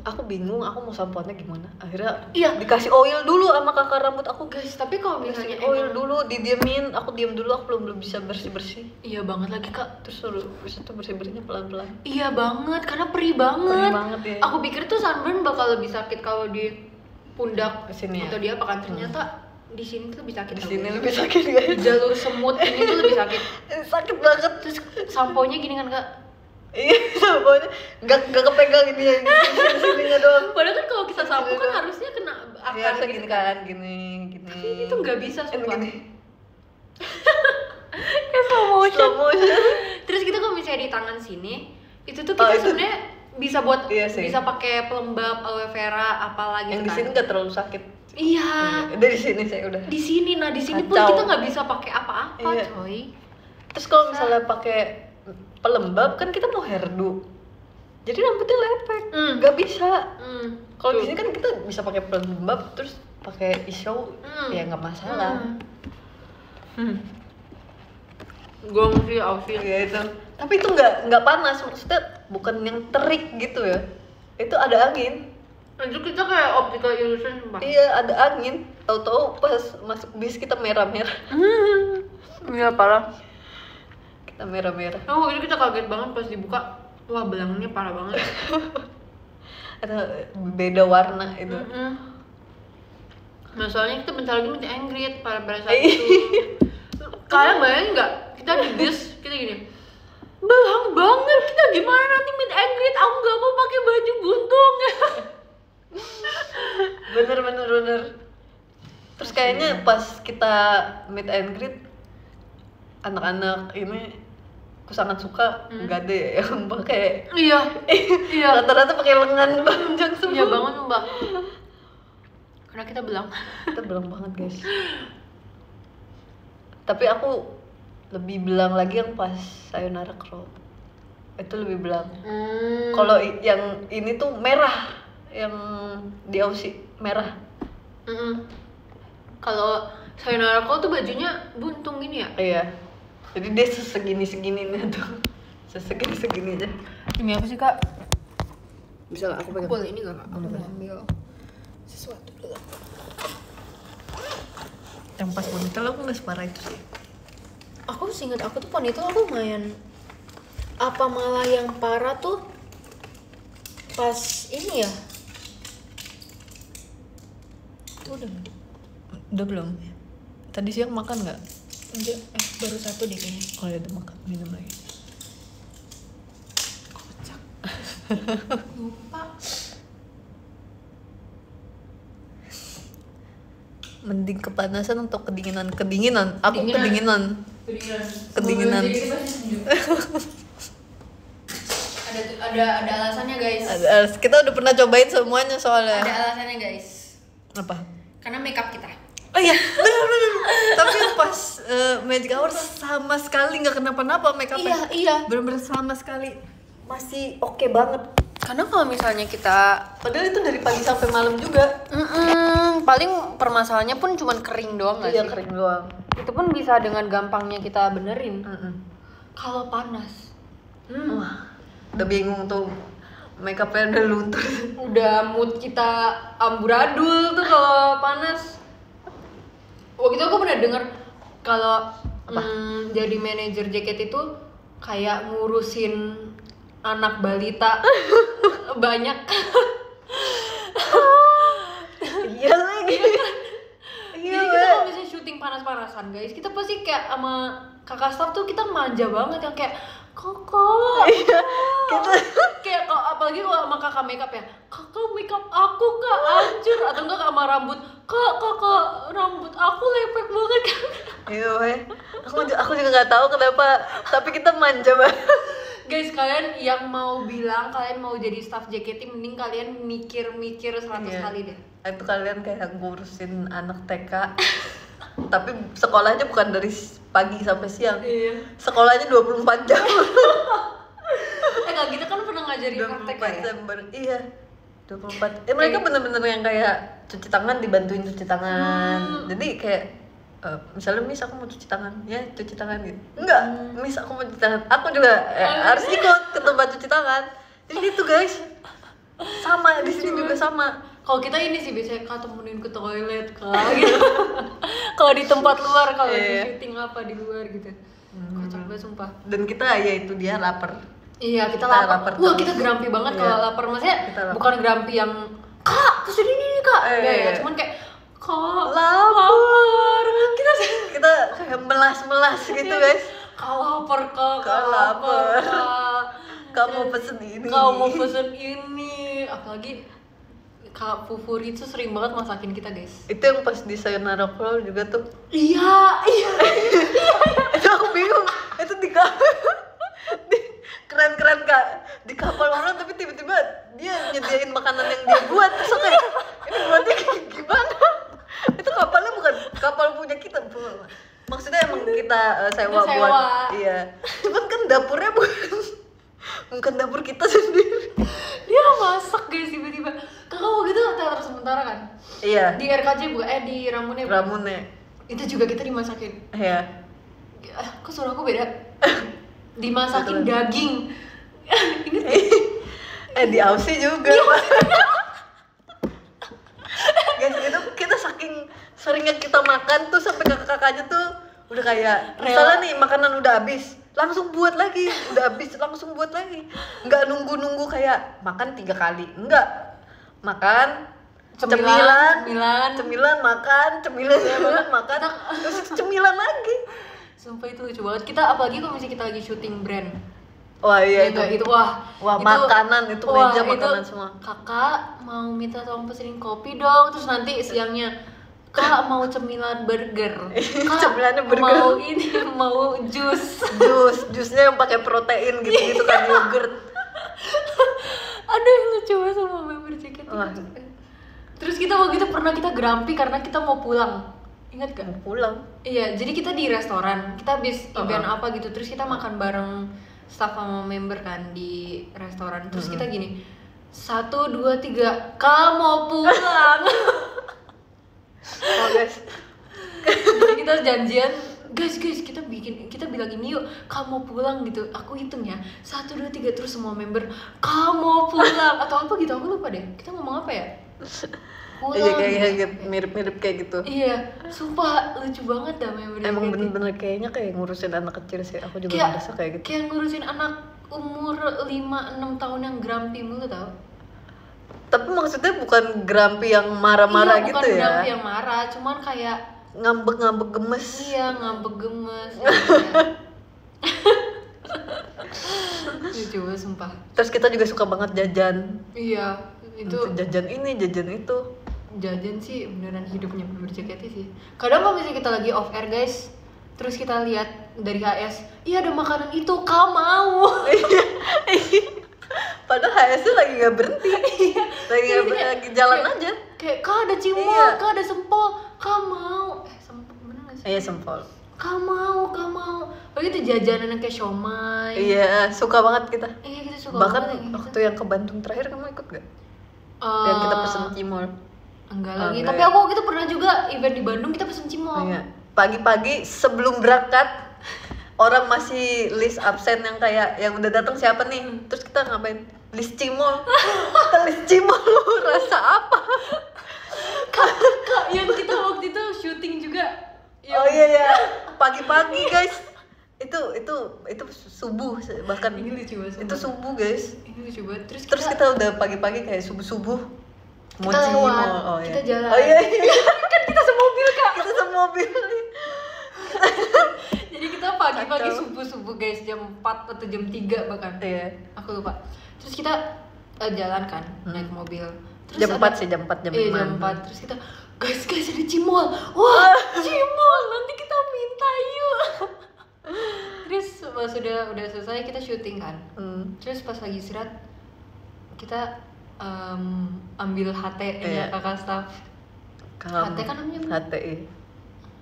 Aku bingung, aku mau sampoannya gimana. Akhirnya dikasih oil dulu sama kakak rambut aku guys. Tapi kalau misalnya oil dulu, didiemin, aku diem dulu, aku belum bisa bersih. Iya banget lagi Kak. Terus suruh bisa tuh bersih-bersihnya pelan-pelan. Iya banget, karena perih banget ya. Aku pikir tuh sunburn bakal lebih sakit kalau di pundak sini atau dia apa kan, ternyata di sini tuh lebih sakit. Di sini lebih sakit guys. Jalur semut ini tuh lebih sakit. Sakit banget. Terus samponya gini kan Kak. Iya, samponya nggak kepegang ini yang sininya doang. Padahal kan kalau kita sampo kan harusnya kena akar gitu gini kan, gini. Tapi ini tuh nggak bisa sumpah. Kayak slow motion. Terus kita kalau misalnya di tangan sini, itu tuh kita sebenarnya bisa buat bisa pakai pelembab aloe vera apalagi yang di sini nggak terlalu sakit. Iya. Dari sini saya udah. Di sini pun kita nggak bisa pakai apa-apa coy. Terus kalau misalnya pakai pelembab kan kita mau hairdo, jadi rambutnya lepek, nggak bisa. Kalau di sini kan kita bisa pakai pelembab terus pakai isau, ya nggak masalah. Gong sih Aussie. Ya itu. Tapi itu nggak panas, maksudnya bukan yang terik gitu ya. Itu ada angin. Itu kita kayak optical illusion sumpah. Iya, ada angin. Tahu-tahu pas masuk bis kita merah-merah. Iya parah. Kita merah-merah. Waktu itu kita kaget banget pas dibuka. Wah, belangnya parah banget. Ada beda warna itu. Masalahnya kita bentar lagi meet and greet pada saat itu. Kalian bayangin nggak? Kita di bis, kita gini. Belang banget, kita gimana nanti meet and greet? Aku nggak mau pakai baju buntung. Bener. Terus kayaknya pas kita meet and greet, anak-anak ini aku sangat suka nggak ada ya yang pakai. Iya. Rata-rata pakai lengan panjang semua. Iya banget Mbak. Karena kita belang banget guys. Tapi aku lebih belang lagi yang pas Sayonara Crowd. Itu lebih belang. Kalau yang ini tuh merah, yang di Aussie merah. Kalau Sayonara Crowd tuh bajunya buntung gini ya? Iya. Jadi dia segini-segininya tuh. Segini aja. Ini apa sih Kak? Bisa gak aku pegang? Boleh ini gak Kak? Aku mau ambil sesuatu dulu. Yang pas ponytail aku nggak separah itu sih. Aku seingat aku tuh ponytail aku lumayan. Apa malah yang parah tuh pas ini ya? Udah belum? Tadi siang makan nggak? Enggak, baru satu deh kayaknya. Oh ya udah makan, minum lagi. Kocak. Lupa. Mending kepanasan atau kedinginan? Aku kedinginan. Ada alasannya guys. Kita udah pernah cobain semuanya soalnya. Ada alasannya guys. Apa? Karena makeup kita. Oh iya, bener. Tapi pas magic hour sama sekali nggak kenapa-napa makeupnya. Iya. Bener-bener sama sekali masih oke banget. Karena kalau misalnya kita, Padahal itu dari pagi sampai malam juga. paling permasalahannya pun cuma kering doang nggak Iya, sih? kering doang. Itu pun bisa dengan gampangnya kita benerin. Kalau panas, Wah, udah bingung tuh. Makeupnya udah luntur. udah mood kita amburadul tuh kalau panas. Waktu itu aku pernah dengar kalau jadi manajer jaket itu kayak ngurusin anak balita banyak. Iya lagi. Jadi kita kalau misalnya syuting panas-panasan guys, kita pasti kayak sama kakak staff tuh kita manja banget yang kayak kakak. Iya, kita Kayak kalau apalagi kalau sama kakak makeup ya, kakak makeup aku kak hancur, atau enggak sama rambut, kakak rambut aku lepek banget kan. iya weh. Aku juga nggak tahu kenapa, tapi kita manja banget. Guys, kalian yang mau bilang kalian mau jadi staff JKT, mending kalian mikir-mikir 100 kali deh. Itu kalian kayak ngurusin anak TK. Tapi sekolahnya bukan dari pagi sampai siang. Iya. Sekolahnya 24 jam. Kak Gita kan pernah ngajarin praktek 24 ya? Desember. Iya. 24. Mereka bener-bener yang kayak cuci tangan dibantuin cuci tangan. Jadi kayak misalnya Miss aku mau cuci tangan, ya cuci tangan gitu. Enggak, Miss aku mau cuci tangan. Aku juga harus ikut ke tempat cuci tangan. Jadi gitu guys. Sama di sini juga sama. Kalau kita ini sih biasanya kak temenin ke toilet kak gitu. Kalau di tempat luar, kalau di syuting apa di luar gitu. Kocak banget sumpah. Dan kita ya itu dia lapar. Iya, kita lapar. Wah, kita grumpy banget kalau lapar. Maksudnya bukan grumpy yang kak pesen ini nih kak. Enggak ya, cuman kayak kak lapar. Kita kayak melas-melas gitu guys. Kak lapar kak. Kamu pesen ini. Kau mau pesen ini. Apalagi Kak Fufuri itu sering banget masakin kita guys. Itu yang pas di Sayonara Crawl juga tuh. Iya. Itu aku bingung. Itu di kapal. Keren kak. Di kapal orang tapi tiba-tiba dia nyediain makanan yang dia buat. Terus aku kayak ini buatnya gimana? Itu kapalnya bukan kapal punya kita. Maksudnya emang kita sewa buat. Iya. Cuman kan dapurnya bukan dapur kita sendiri. Dia masak guys tiba-tiba. Kakak waktu itu teater sementara kan? Iya. Di RKJ di Ramune. Itu juga kita dimasakin. Iya. Kok suara aku beda? Dimasakin daging. Ingat? Di Aussie juga. Guys, itu kita saking seringnya kita makan tuh sampai kakak-kakaknya tuh udah kayak misalnya nih makanan udah habis, langsung buat lagi, udah habis langsung buat lagi. Nggak nunggu kayak makan 3 kali. Enggak. Makan cemilan makan, terus cemilan lagi. Sumpah itu lucu banget. Kita apalagi kalau misalnya kita lagi syuting brand. Wah iya itu wah makanan itu meja makanan itu, semua. Kakak mau minta tolong pesenin kopi dong, terus nanti siangnya kak mau cemilan burger. Kak cemilannya burger. Mau jusnya yang pakai protein gitu kan yogurt. Aduh lucu banget sama member jaket. Terus kita waktu itu pernah kita grumpy karena kita mau pulang. Ingat gak? Mau pulang. Iya, jadi kita di restoran. Kita habis event apa gitu, terus kita makan bareng staff sama member kan di restoran. Terus kita gini, 1, 2, 3, kamu mau pulang. Oh guys. Jadi kita janjian, guys kita bilang ini yuk, kamu mau pulang gitu. Aku hitung ya, 1, 2, 3, terus semua member kamu mau pulang atau apa gitu, aku lupa deh. Kita ngomong apa ya? pulang. Iya kayak mirip-mirip kayak gitu. Iya, sumpah lucu banget dah member. Emang bener-bener kayaknya kayak ngurusin anak kecil sih. Aku juga ngerasa kayak gitu. Kayak ngurusin anak umur 5-6 tahun yang grumpy mulu tau. Tapi maksudnya bukan grumpy yang marah-marah gitu ya? Bukan grumpy yang marah, cuman kayak ngambek-ngambek gemes. Iya, ngambek gemes. Lucu banget sumpah. Terus kita juga suka banget jajan. Iya, itu jajan ini, jajan itu. Jajan sih beneran hidupnya member JKT sih. Kadang kalau misalnya kita lagi off air guys, terus kita lihat dari HS, iya ada makanan itu, kau mau? Padahal HS-nya lagi nggak berhenti, lagi jalan aja. Kayak kau ada cimol, kau ada sempol, kau mau? Sempol bener nggak sih? Iya sempol. Kau mau? Oh itu jajanan kayak siomay. Iya, suka banget kita. Iya kita suka bahkan banget. Bahkan waktu yang ke Bandung terakhir kamu ikut gak? Yang kita pesen cimol. Enggak lagi, tapi aku waktu itu pernah juga event di Bandung kita pesen cimol. Iya. Pagi-pagi sebelum berangkat orang masih list absen yang kayak yang udah datang siapa nih, terus kita ngapain? List cimol. Kita list cimol rasa apa? Kak, yang kita waktu itu syuting juga. Oh iya pagi-pagi guys. Itu subuh bahkan ini lucu banget. Itu subuh guys. Ini lucu banget. Terus kita udah pagi-pagi kayak subuh mau kita cimol. lewat, kita jalan. Oh iya. Kan kita semobil kak. Kita semobil. Jadi kita pagi-pagi subuh guys, jam 4 atau jam 3 bahkan. Iya. Aku lupa. Terus kita jalan kan, naik mobil. Terus jam 4 sih, jam 4 jam 5. Iya, jam 4. Terus kita guys ada cimol. Wah, cimol. Nanti kita minta yuk. Terus pas udah selesai kita syuting kan. Terus pas lagi istirahat kita ambil HT-nya kakak staff. HT kan namanya HTI.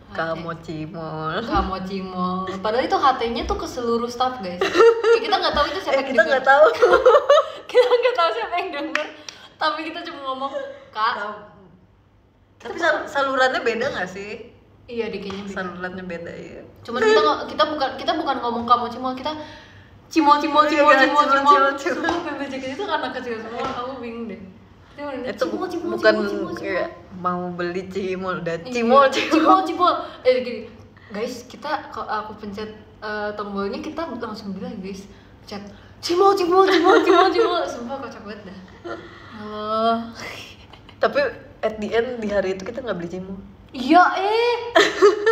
Kamu cimol. Padahal itu HT-nya tuh ke seluruh staff guys. Kita nggak tahu itu siapa yang kita nggak tahu. Kita nggak tahu siapa yang denger. Tapi kita cuma ngomong kak. Tapi salurannya beda nggak sih? Iya kayaknya beda. Salurannya beda ya. Cuman kita bukan ngomong kamu cimol, kita cimol. Semua PBJ itu anak kecil semua. Aku bingung deh. Itu bukan kayak mau beli cimol, udah cimol. Gini, guys, kita kalau aku pencet tombolnya kita langsung bilang guys, pencet cimol. Sumpah kocak banget dah. Halo. Tapi at the end di hari itu kita nggak beli cimol. Iya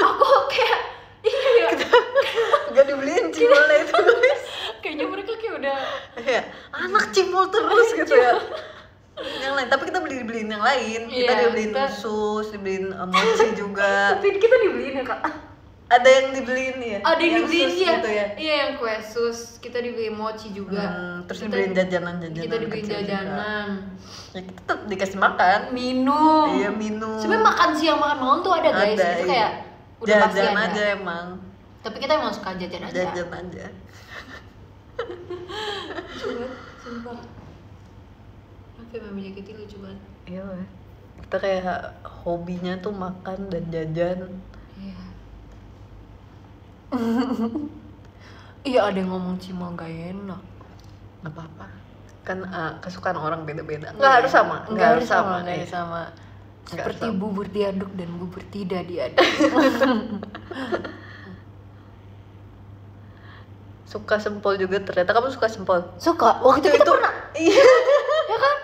aku kayak iya. Gak dibeliin cimolnya itu guys. Kayaknya mereka kayak udah anak cimol terus gitu ya. Yang lain, tapi kita beliin yang lain. Kita dibeliin sus, dibeliin mochi juga. Tapi kita dibeliin ya kak. Ada yang dibeliin ya? Ada yang dibeliin ya? Gitu ya? Iya yang kue sus, kita dibeliin mochi juga. Terus dibeliin jajanan. Kita dibeliin jajanan. Ya kita tetap dikasih makan. Minum. Iya minum. Sebenarnya makan siang makan malam tuh ada guys. Itu kayak udah pasti ada. Jajan aja emang. Tapi kita emang suka jajan aja. Jajan aja. Sumpah. Tapi memang JKT lucu banget. Iya weh. Kita kayak hobinya tuh makan dan jajan. Iya. Iya ada yang ngomong cimol gak enak. Gak apa-apa. Kan kesukaan orang beda-beda. Nggak harus sama. Nggak harus sama. Seperti bubur diaduk dan bubur tidak diaduk. Suka sempol juga ternyata. Kamu suka sempol? Suka. Waktu itu kita pernah. Iya. Ya kan?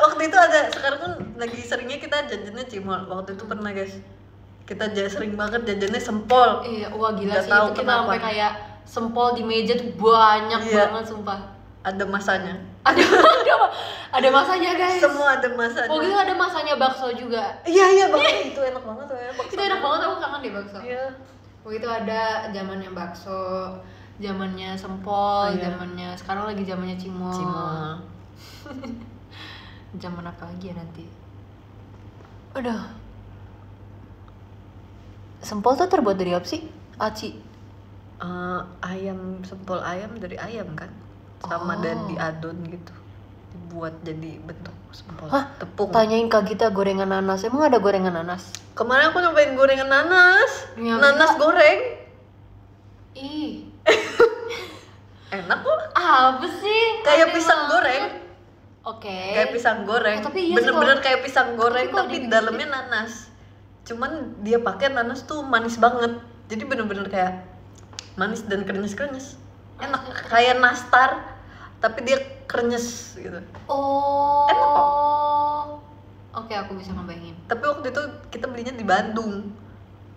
Waktu itu ada. Sekarang kan lagi seringnya kita jajannya cimol. Waktu itu pernah guys. Kita sering banget jajannya sempol. Iya. Wah gila sih itu kita sampai kayak sempol di meja tuh banyak banget sumpah. Ada masanya. Ada masanya guys. Semua ada masanya. Oh gitu ada masanya bakso juga. Iya bakso itu enak banget tuh ya. Itu enak banget, aku kangen deh bakso. Iya. Oh itu ada zamannya bakso, zamannya sempol, zamannya sekarang lagi zamannya cimol. Zaman apa lagi ya nanti? Aduh. Sempol tuh terbuat dari apa sih? Aci. Ayam, sempol ayam dari ayam kan? Sama dan diadon gitu. Buat jadi bentuk sempol. Tepung. Tanyain Kak Gita gorengan nanas. Emang ada gorengan nanas? Kemarin aku nyobain gorengan nanas. Nanas goreng. Ih. Enak kok. Apa sih? Kayak pisang goreng. Kayak pisang goreng. Tapi iya bener-bener kayak pisang goreng tapi dalamnya gitu. nanas. Cuman dia pakai nanas tuh manis banget. Jadi bener-bener kayak manis dan krenyes-krenyes. Enak kayak nastar tapi dia krenyes gitu. Enak kok. Oke, aku bisa ngebayangin. Tapi waktu itu kita belinya di Bandung.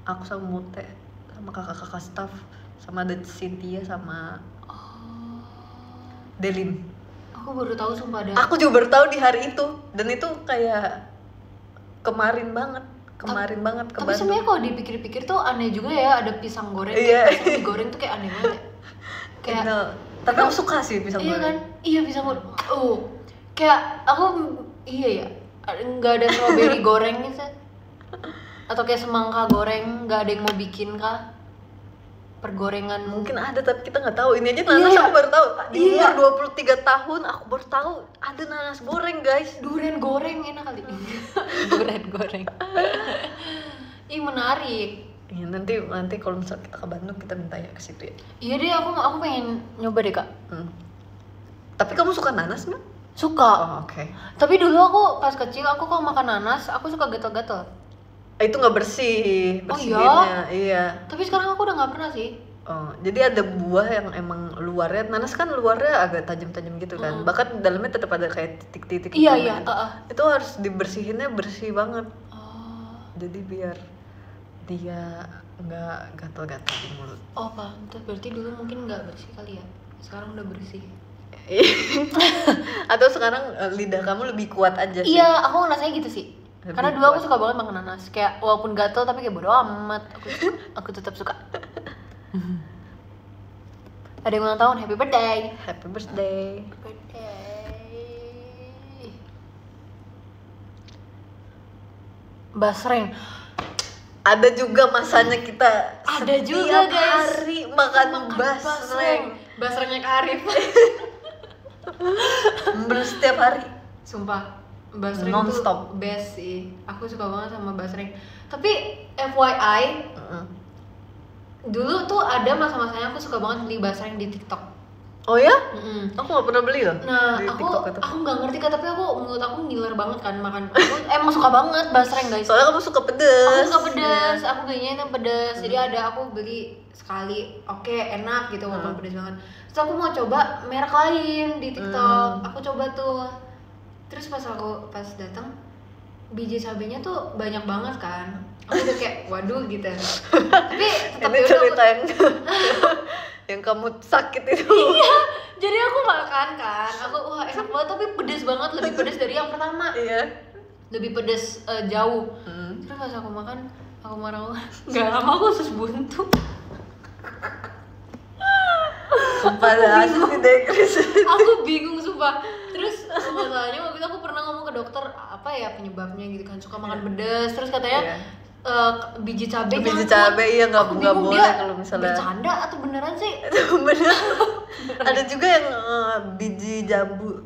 Aku sama Mute, sama kakak-kakak staff, sama ada Cynthia sama Delin. Aku baru tahu sumpah ada. Aku juga baru tahu di hari itu, dan itu kayak kemarin banget ke Bandung. Tapi sebenarnya kalau dipikir-pikir tuh aneh juga ya, ada pisang goreng. Iya. Pisang digoreng tuh kayak aneh banget. Kayak tapi aku suka sih pisang goreng. Iya kan? Iya pisang goreng. Kayak aku iya ya. Nggak ada strawberry goreng gitu. Atau kayak semangka goreng, nggak ada yang mau bikin kah? Pergorengan mungkin ada tapi kita nggak tahu. Ini aja nanas aku baru tahu. Di umur 23 tahun aku baru tahu ada nanas goreng, guys. Durian goreng enak kali. Durian goreng. Ih, menarik. Ya, nanti kalau misalnya kita ke Bandung kita minta ya ke situ ya. Iya deh, aku pengen nyoba deh, Kak. Tapi kamu suka nanas nggak? Suka. Oke. Tapi dulu aku pas kecil aku kalau makan nanas aku suka gatal-gatal. Itu nggak bersih, bersihinnya. Iya. Tapi sekarang aku udah nggak pernah sih. Jadi ada buah yang emang luarnya, nanas kan luarnya agak tajam-tajam gitu kan. Bahkan dalamnya tetap ada kayak titik-titik. Iya. Itu harus dibersihinnya bersih banget. Jadi biar dia nggak gatal-gatal di mulut. Pantes. Berarti dulu mungkin nggak bersih kali ya. Sekarang udah bersih. Atau sekarang lidah kamu lebih kuat aja sih? Iya, aku ngerasanya gitu sih. Lebih Karena dulu kuat. aku suka banget makan nanas. Kayak walaupun gatel tapi kayak bodo amat. Aku tetap suka. Ada yang ulang tahun, happy birthday. Happy birthday. Basreng. Ada juga masanya kita Ada juga, guys. hari makan basreng. Basrengnya Kak Arif. Setiap hari. Sumpah, basreng Non-stop. tuh best sih. Aku suka banget sama basreng. Tapi FYI, dulu tuh ada masa-masanya aku suka banget beli basreng di TikTok. Oh ya? Aku gak pernah beli loh. Nah, di aku TikTok itu. nggak ngerti Kak, tapi menurut aku ngiler banget kan makan. Aku emang suka banget basreng, guys. Soalnya kamu suka pedes. Aku suka pedas, aku belinya yang pedas. Jadi ada aku beli sekali, oke, enak gitu walaupun pedas banget. Terus aku mau coba merek lain di TikTok. Aku coba tuh. Terus pas datang biji cabenya tuh banyak banget kan. Aku udah kayak waduh gitu. Tapi tetap ini cerita yang yang kamu sakit itu. Iya. Jadi aku makan kan. Aku wah enak banget tapi pedas banget, lebih pedas dari yang pertama. Iya. Lebih pedas jauh. Terus pas aku makan, aku marah-marah. Gak lama aku usus buntu. Sumpah asli deh Chris. Aku bingung sumpah. Terus masalahnya waktu itu aku pernah ngomong ke dokter apa ya penyebabnya gitu kan, suka makan pedas. Terus katanya biji cabai iya nggak boleh kalau misalnya bercanda atau beneran sih. Bener. Ada juga yang biji jambu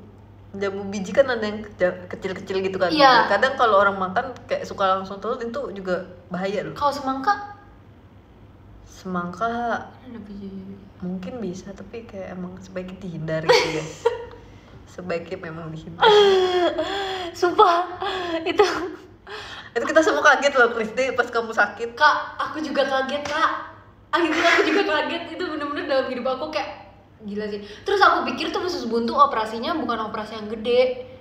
biji kan ada yang kecil-kecil gitu kan. Iya. Kadang kalau orang makan kayak suka langsung turun, itu juga bahaya loh. Kalau semangka ada biji. Mungkin bisa, tapi kayak emang sebaiknya dihindari sih guys. Sebaiknya memang dihindari. Sumpah itu kita semua kaget loh Chris, pas kamu sakit. Kak, aku juga kaget Kak. Akhirnya aku juga kaget. Itu bener-bener dalam hidup aku kayak gila sih. Terus aku pikir tuh usus buntu operasinya bukan operasi yang gede,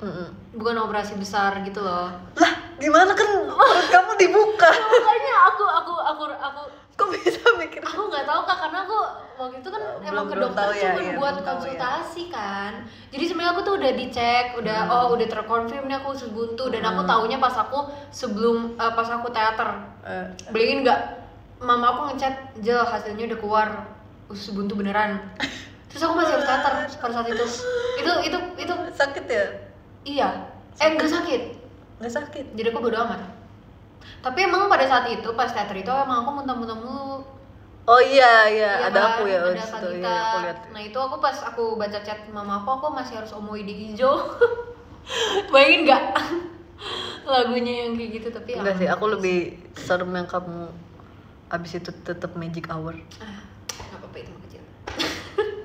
bukan operasi besar gitu loh. Lah gimana kan perut kamu dibuka? Makanya aku kok bisa mikir? Aku nggak tahu Kak, karena aku waktu itu kan emang ke dokter cuma buat konsultasi kan. Jadi sebenarnya aku tuh udah dicek, udah terkonfirm nih aku usus buntu, dan aku taunya pas aku teater. Beliin nggak? Mama aku ngechat, Jel hasilnya udah keluar usus buntu beneran. Terus aku masih harus teater pada saat itu. Itu sakit ya? Iya. Nggak sakit. Nggak sakit. Jadi aku bodo amat. Tapi emang pada saat itu pas teater itu emang aku muntah-muntah mulu. Oh iya, ada kan? aku ya. Ada Kak Gita. Aku lihat. Nah itu aku pas aku baca chat mama aku masih harus omoide hijau. Bayangin nggak lagunya yang kayak gitu, tapi enggak sih, aku lebih serem yang kamu abis itu tetap magic hour. Nggak apa-apa, itu kecil.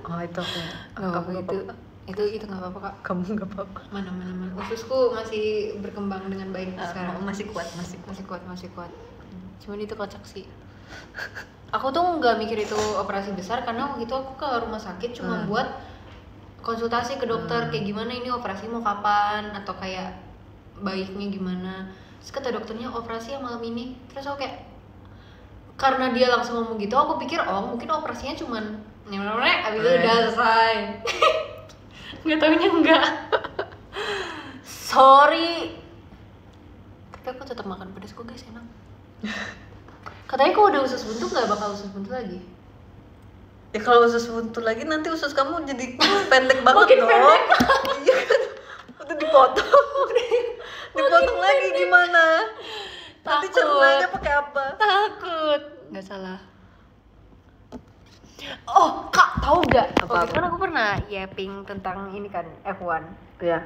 Oh itu aku Nggak apa-apa. Itu nggak apa-apa kak. Kamu nggak apa-apa. Mana. Ususku masih berkembang dengan baik sekarang. Masih kuat. Cuman itu kocak sih. Aku tuh nggak mikir itu operasi besar karena waktu itu aku ke rumah sakit cuma buat konsultasi ke dokter kayak gimana ini operasi mau kapan atau kayak baiknya gimana. Terus kata dokternya operasi yang malam ini. Terus aku kayak karena dia langsung ngomong gitu aku pikir mungkin operasinya cuman abis itu udah selesai. Nggak taunya enggak. Sorry. Tapi aku tetap makan pedas kok guys, enak. Katanya kalau udah usus buntu nggak bakal usus buntu lagi. Ya kalau usus buntu lagi nanti usus kamu jadi pendek banget Makin dong. pendek. Iya kan. Udah dipotong. Dipotong lagi gimana? Nanti cernanya pakai apa? Takut. Nggak salah. Oh kak, tahu nggak? Waktu itu kan aku pernah yapping tentang ini kan F1. Iya.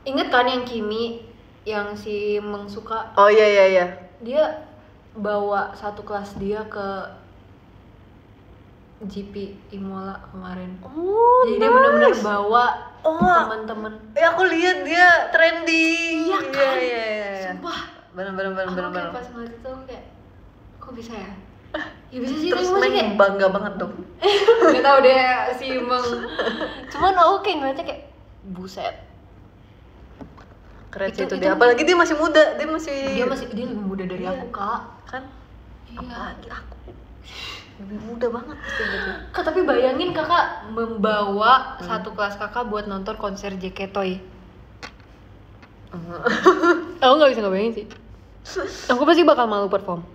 Ingat kan yang Kimi yang si Meng suka? Oh iya. Dia bawa satu kelas dia ke GP Imola kemarin. Oh, jadi dia benar-benar bawa teman-teman. Ya aku lihat dia trending. Iya kan? Iya. Sumpah. Benar. Aku kayak pas ngeliat itu aku kayak kok bisa ya? Ya bisa sih. Terus tapi main kayak bangga banget dong. nggak tahu deh si Meng. Cuman aku kayak ngeliatnya kayak buset. Keren sih itu dia. Apalagi dia masih muda. Dia lebih muda dari aku kak. Kan? Iya. Apalagi aku lebih muda banget pasti gitu. Kak tapi bayangin kakak membawa satu kelas kakak buat nonton konser JK Toy. Aku nggak bisa ngebayangin sih. Aku pasti bakal malu perform.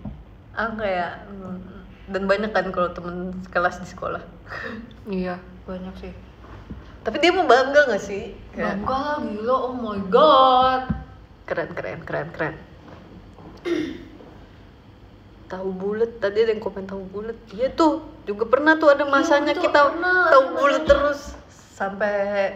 Aku kayak dan banyak kan kalau temen kelas di sekolah. Iya banyak sih. Tapi dia mau bangga nggak sih? Bangga lah gila, oh my god. Keren. Tahu bulat, tadi ada yang komen tahu bulat. Iya tuh, juga pernah tuh ada masanya kita tahu bulat terus sampai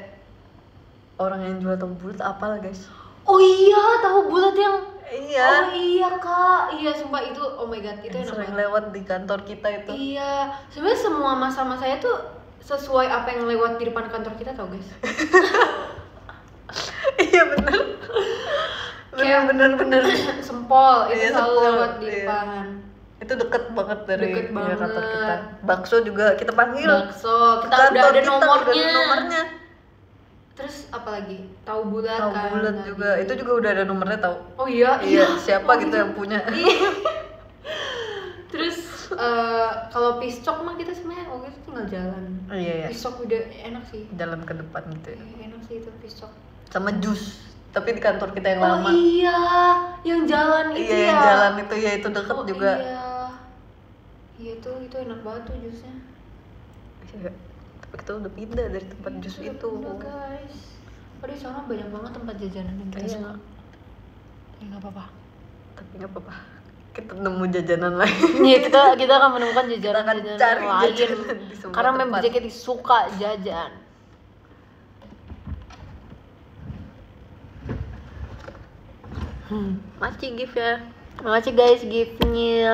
orang yang jual tahu bulat apalah guys. Oh iya, tahu bulat yang Iya. Oh iya kak, iya sumpah itu oh my god itu enak sering banget. lewat di kantor kita itu. Iya, sebenarnya semua masa-masa saya tuh sesuai apa yang lewat di depan kantor kita tau guys. Iya benar. Benar. Sempol itu Iya, selalu Sempol, lewat di iya. depan. Itu deket banget dari Deket banget. kantor kita. Bakso juga kita panggil. Bakso, kita Kantor udah ada kita nomornya. Terus apalagi? Tahu bulat Tahu kan. bulat juga. Itu juga udah ada nomornya tahu. Oh iya. Siapa Oh, gitu yang punya. Terus kalau piscok mah kita sebenarnya waktu itu tinggal jalan. Oh, iya. Piscok udah enak sih. Jalan ke depan gitu ya. Enak sih itu piscok. Sama jus. Tapi di kantor kita yang lama. Oh iya, yang jalan itu Iya, ya. yang jalan itu ya itu deket juga. Iya itu enak banget tuh jusnya. Iya. Tapi kita udah pindah dari tempat jus itu. Pindah, guys. Oh di sana banyak banget tempat jajanan yang kita suka. Ya nggak apa-apa. Tapi nggak apa-apa. Kita nemu jajanan lain. Iya kita akan menemukan jajanan akan cari lain. jajanan di semua Karena tempat. memang JKT suka jajan. Makasih gift ya. Makasih guys giftnya.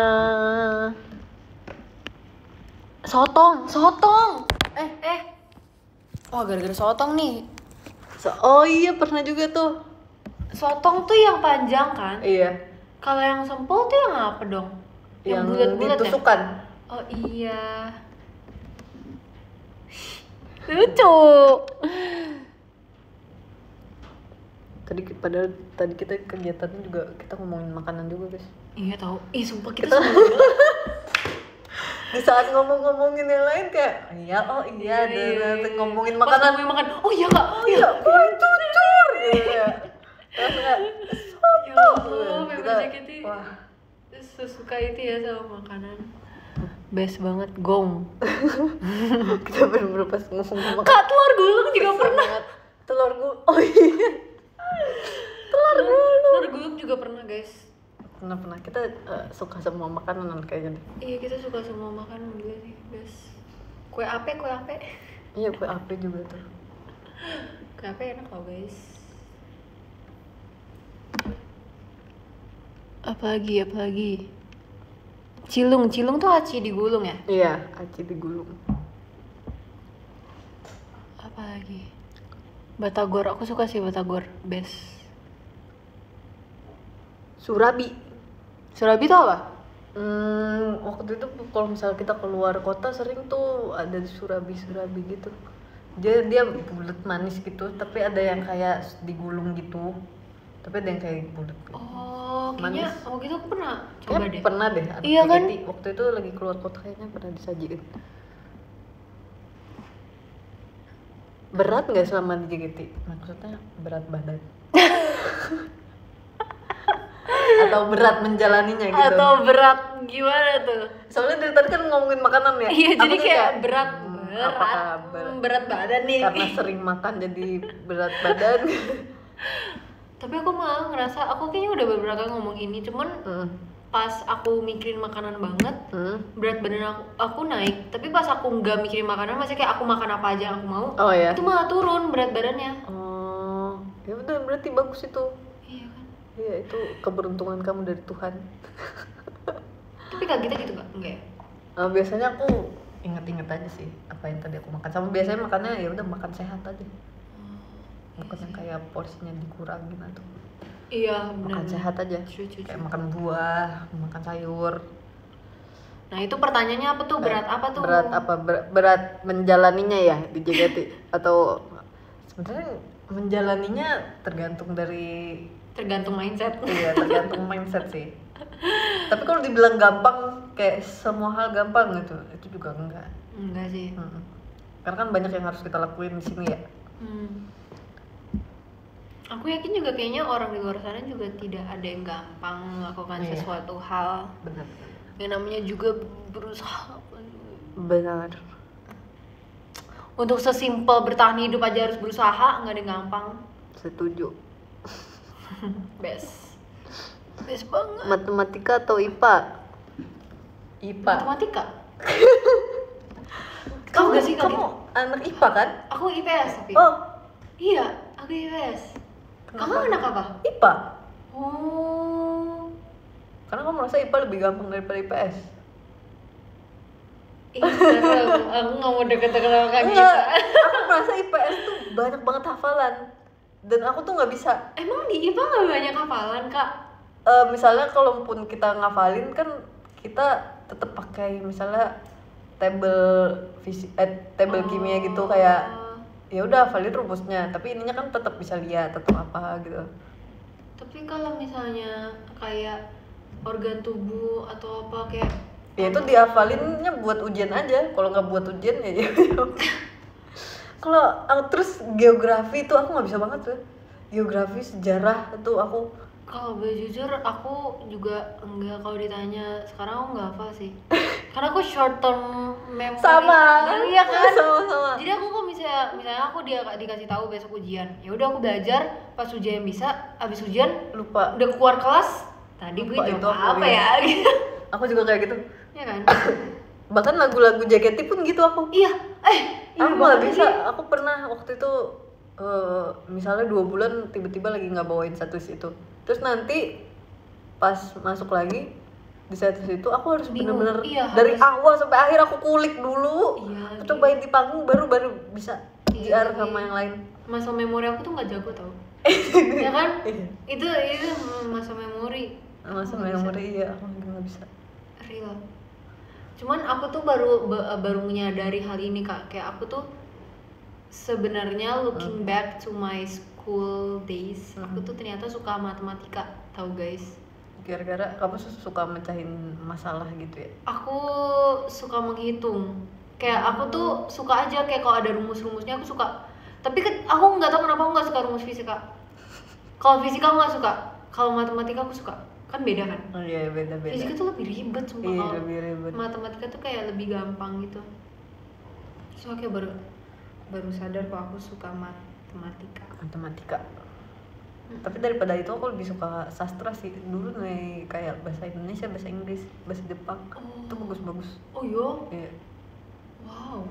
Sotong. Oh gara-gara sotong nih. Oh iya pernah juga tuh. Sotong tuh yang panjang kan? Iya. Kalau yang sempol tuh yang apa dong? Yang bulat-bulat ya? ditusukan. Oh iya. Lucu. Tadi kita kegiatannya juga kita ngomongin makanan juga guys. Iya tahu. Sumpah kita Di saat ngomongin yang lain kayak iya dan ngomongin makanan. Oh iya kak. Oh iya, kue cucur. Iya. Terus kayak soto. Kita wah sesuka itu ya sama makanan. Best banget gong. Kita bener-bener pas ngomong Kak telur gulung juga pernah. Telur gulung. Oh iya. Telur gulung juga pernah guys. Pernah kita suka semua makanan kayaknya deh. Iya kita suka semua makanan juga sih best. Kue ape. Iya kue ape juga tuh. Kue ape enak loh guys. Apalagi Cilung tuh aci digulung ya? Iya, aci digulung. Apa lagi? Batagor, aku suka sih Batagor, best. Surabi Surabi tuh apa? Waktu itu kalau misalnya kita keluar kota sering tuh ada Surabi gitu. Dia bulat manis gitu, tapi ada yang kayak digulung gitu. Tapi ada yang kayak bulat. Oh, kayaknya waktu itu aku pernah coba Kayaknya deh. pernah deh. Iya kan? Waktu itu lagi keluar kota kayaknya pernah disajiin. Berat nggak selama di JKT? Maksudnya berat badan? Atau berat menjalaninya gitu? Atau berat gimana tuh? Soalnya dari tadi kan ngomongin makanan ya. Iya, jadi kayak berat berat badan nih. karena sering makan jadi berat badan. Tapi aku malah ngerasa aku kayaknya udah beberapa kali ngomong ini, cuman pas aku mikirin makanan banget, berat badan aku naik. Tapi pas aku nggak mikirin makanan, masih kayak aku makan apa aja yang aku mau, itu malah turun berat badannya. Oh, ya udah berarti bagus itu. Iya kan? Iya, itu keberuntungan kamu dari Tuhan. Tapi kak kita gitu enggak ya? Biasanya aku inget-inget aja sih apa yang tadi aku makan. Sama biasanya makannya ya udah makan sehat aja. Bukan yang kayak porsinya dikurangin atau. Iya, benar. Makan sehat aja. Kayak makan buah, makan sayur. Nah, itu pertanyaannya apa tuh? Berat apa tuh? Berat apa? Berat menjalaninya ya di JKT atau sebenarnya menjalaninya tergantung mindset. Iya, tergantung mindset sih. Tapi kalau dibilang gampang, kayak semua hal gampang gitu, itu juga enggak sih. Karena kan banyak yang harus kita lakuin di sini ya. Aku yakin juga kayaknya orang di luar sana juga tidak ada yang gampang melakukan sesuatu hal. Benar. Yang namanya juga berusaha. Benar. Untuk sesimpel bertahan hidup aja harus berusaha, nggak ada yang gampang. Setuju. Best banget. Matematika atau IPA? Matematika. Kamu gak sih kamu anak IPA kan? Aku IPS tapi. Oh iya, aku IPS. Kamu anak apa? IPA. Oh. Karena kamu merasa IPA lebih gampang daripada IPS. Serem. Aku nggak mau deket-deket sama Kak Gita. Aku merasa IPS tuh banyak banget hafalan dan aku tuh nggak bisa. Emang di IPA nggak banyak hafalan Kak? Misalnya kalaupun kita ngafalin kan kita tetap pakai misalnya tabel kimia gitu, kayak ya udah hafalin rumusnya, tapi ininya kan tetap bisa lihat tetap apa gitu. Tapi kalau misalnya kayak organ tubuh atau apa kayak ya itu dihafalinnya buat ujian aja, kalau nggak buat ujian ya. Kalau terus geografi itu aku nggak bisa banget tuh. Geografi, sejarah itu aku. Kalau boleh jujur aku juga enggak, kalau ditanya sekarang aku nggak hafal sih. Karena aku short term memory. Sama. Iya kan? Sama. Jadi aku kok misalnya aku dikasih tahu besok ujian, ya udah aku belajar, pas ujian bisa, abis ujian lupa. Udah keluar kelas, tadi gue jawab apa ya? Aku juga kayak gitu. Iya kan? Bahkan lagu-lagu JKT pun gitu aku. Iya. Aku nggak bisa. Aku pernah waktu itu misalnya 2 bulan tiba-tiba lagi nggak bawain status itu. Terus nanti pas masuk lagi di status itu aku harus bener-bener dari awal sampai akhir aku kulik dulu. Iya, cobain di panggung baru bisa GR sama yang lain. Masa memori aku tuh nggak jago tau. Ya kan? Itu masa memori. Masa memori iya, aku nggak bisa. Real. Cuman aku tuh baru menyadari hal ini Kak. Kayak aku tuh sebenarnya looking back to my school days, aku tuh ternyata suka matematika, tahu guys? Gara-gara kamu suka mecahin masalah gitu ya? Aku suka menghitung. Kayak aku tuh suka aja kayak kalau ada rumus-rumusnya aku suka. Tapi aku nggak tahu kenapa aku nggak suka rumus fisika. Kalau fisika aku nggak suka, kalau matematika aku suka. Kan beda kan? Oh iya, beda. Fisika tuh lebih ribet sumpah. Iya, lebih ribet. Matematika tuh kayak lebih gampang gitu. So kayak baru sadar kok aku suka matematika. Tapi daripada itu aku lebih suka sastra sih. Dulu nih kayak bahasa Indonesia, bahasa Inggris, bahasa Jepang. Itu bagus-bagus. Oh iya? Wow.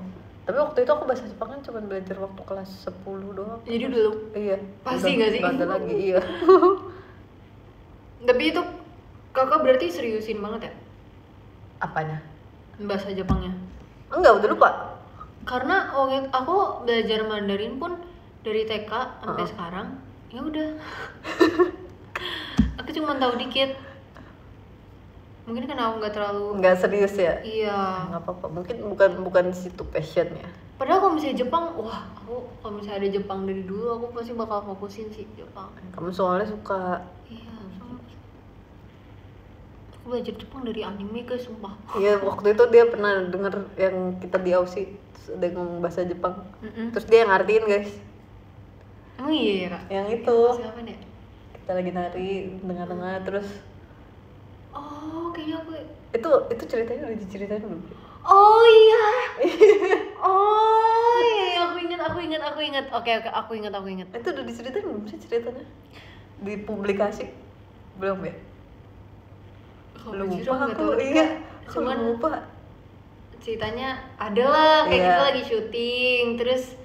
Tapi waktu itu aku bahasa Jepang kan cuma belajar waktu kelas 10 doang. Jadi dulu? Iya. Pasti nggak sih? Gak ada lagi, iya. Tapi itu kakak berarti seriusin banget ya? Apanya? Bahasa Jepangnya? Enggak, udah lupa. Karena aku belajar Mandarin pun dari TK sampai sekarang ya udah. Aku cuma tahu dikit. Mungkin karena aku nggak serius ya. Iya. Nggak apa-apa. Mungkin bukan situ passionnya. Padahal kalau misalnya Jepang, wah aku kalau misalnya ada Jepang dari dulu aku pasti bakal fokusin sih Jepang. Kamu soalnya suka. Iya. Aku belajar Jepang dari anime guys, sumpah. Iya, waktu itu dia pernah denger yang kita di Aussie ada ngomong bahasa Jepang. Terus dia yang ngartiin guys. Emang iya ya kak? Yang itu. Siapa nih? Kita lagi nari tengah-tengah terus. Oh kayaknya aku. Itu ceritanya udah diceritain belum? Oh iya. Oh iya, aku ingat. Oke, aku ingat. Itu udah diceritain belum sih ceritanya? Di publikasi belum ya? Lupa aku, iya. Cuman lupa. Ceritanya adalah kayak Iya. kita lagi syuting, terus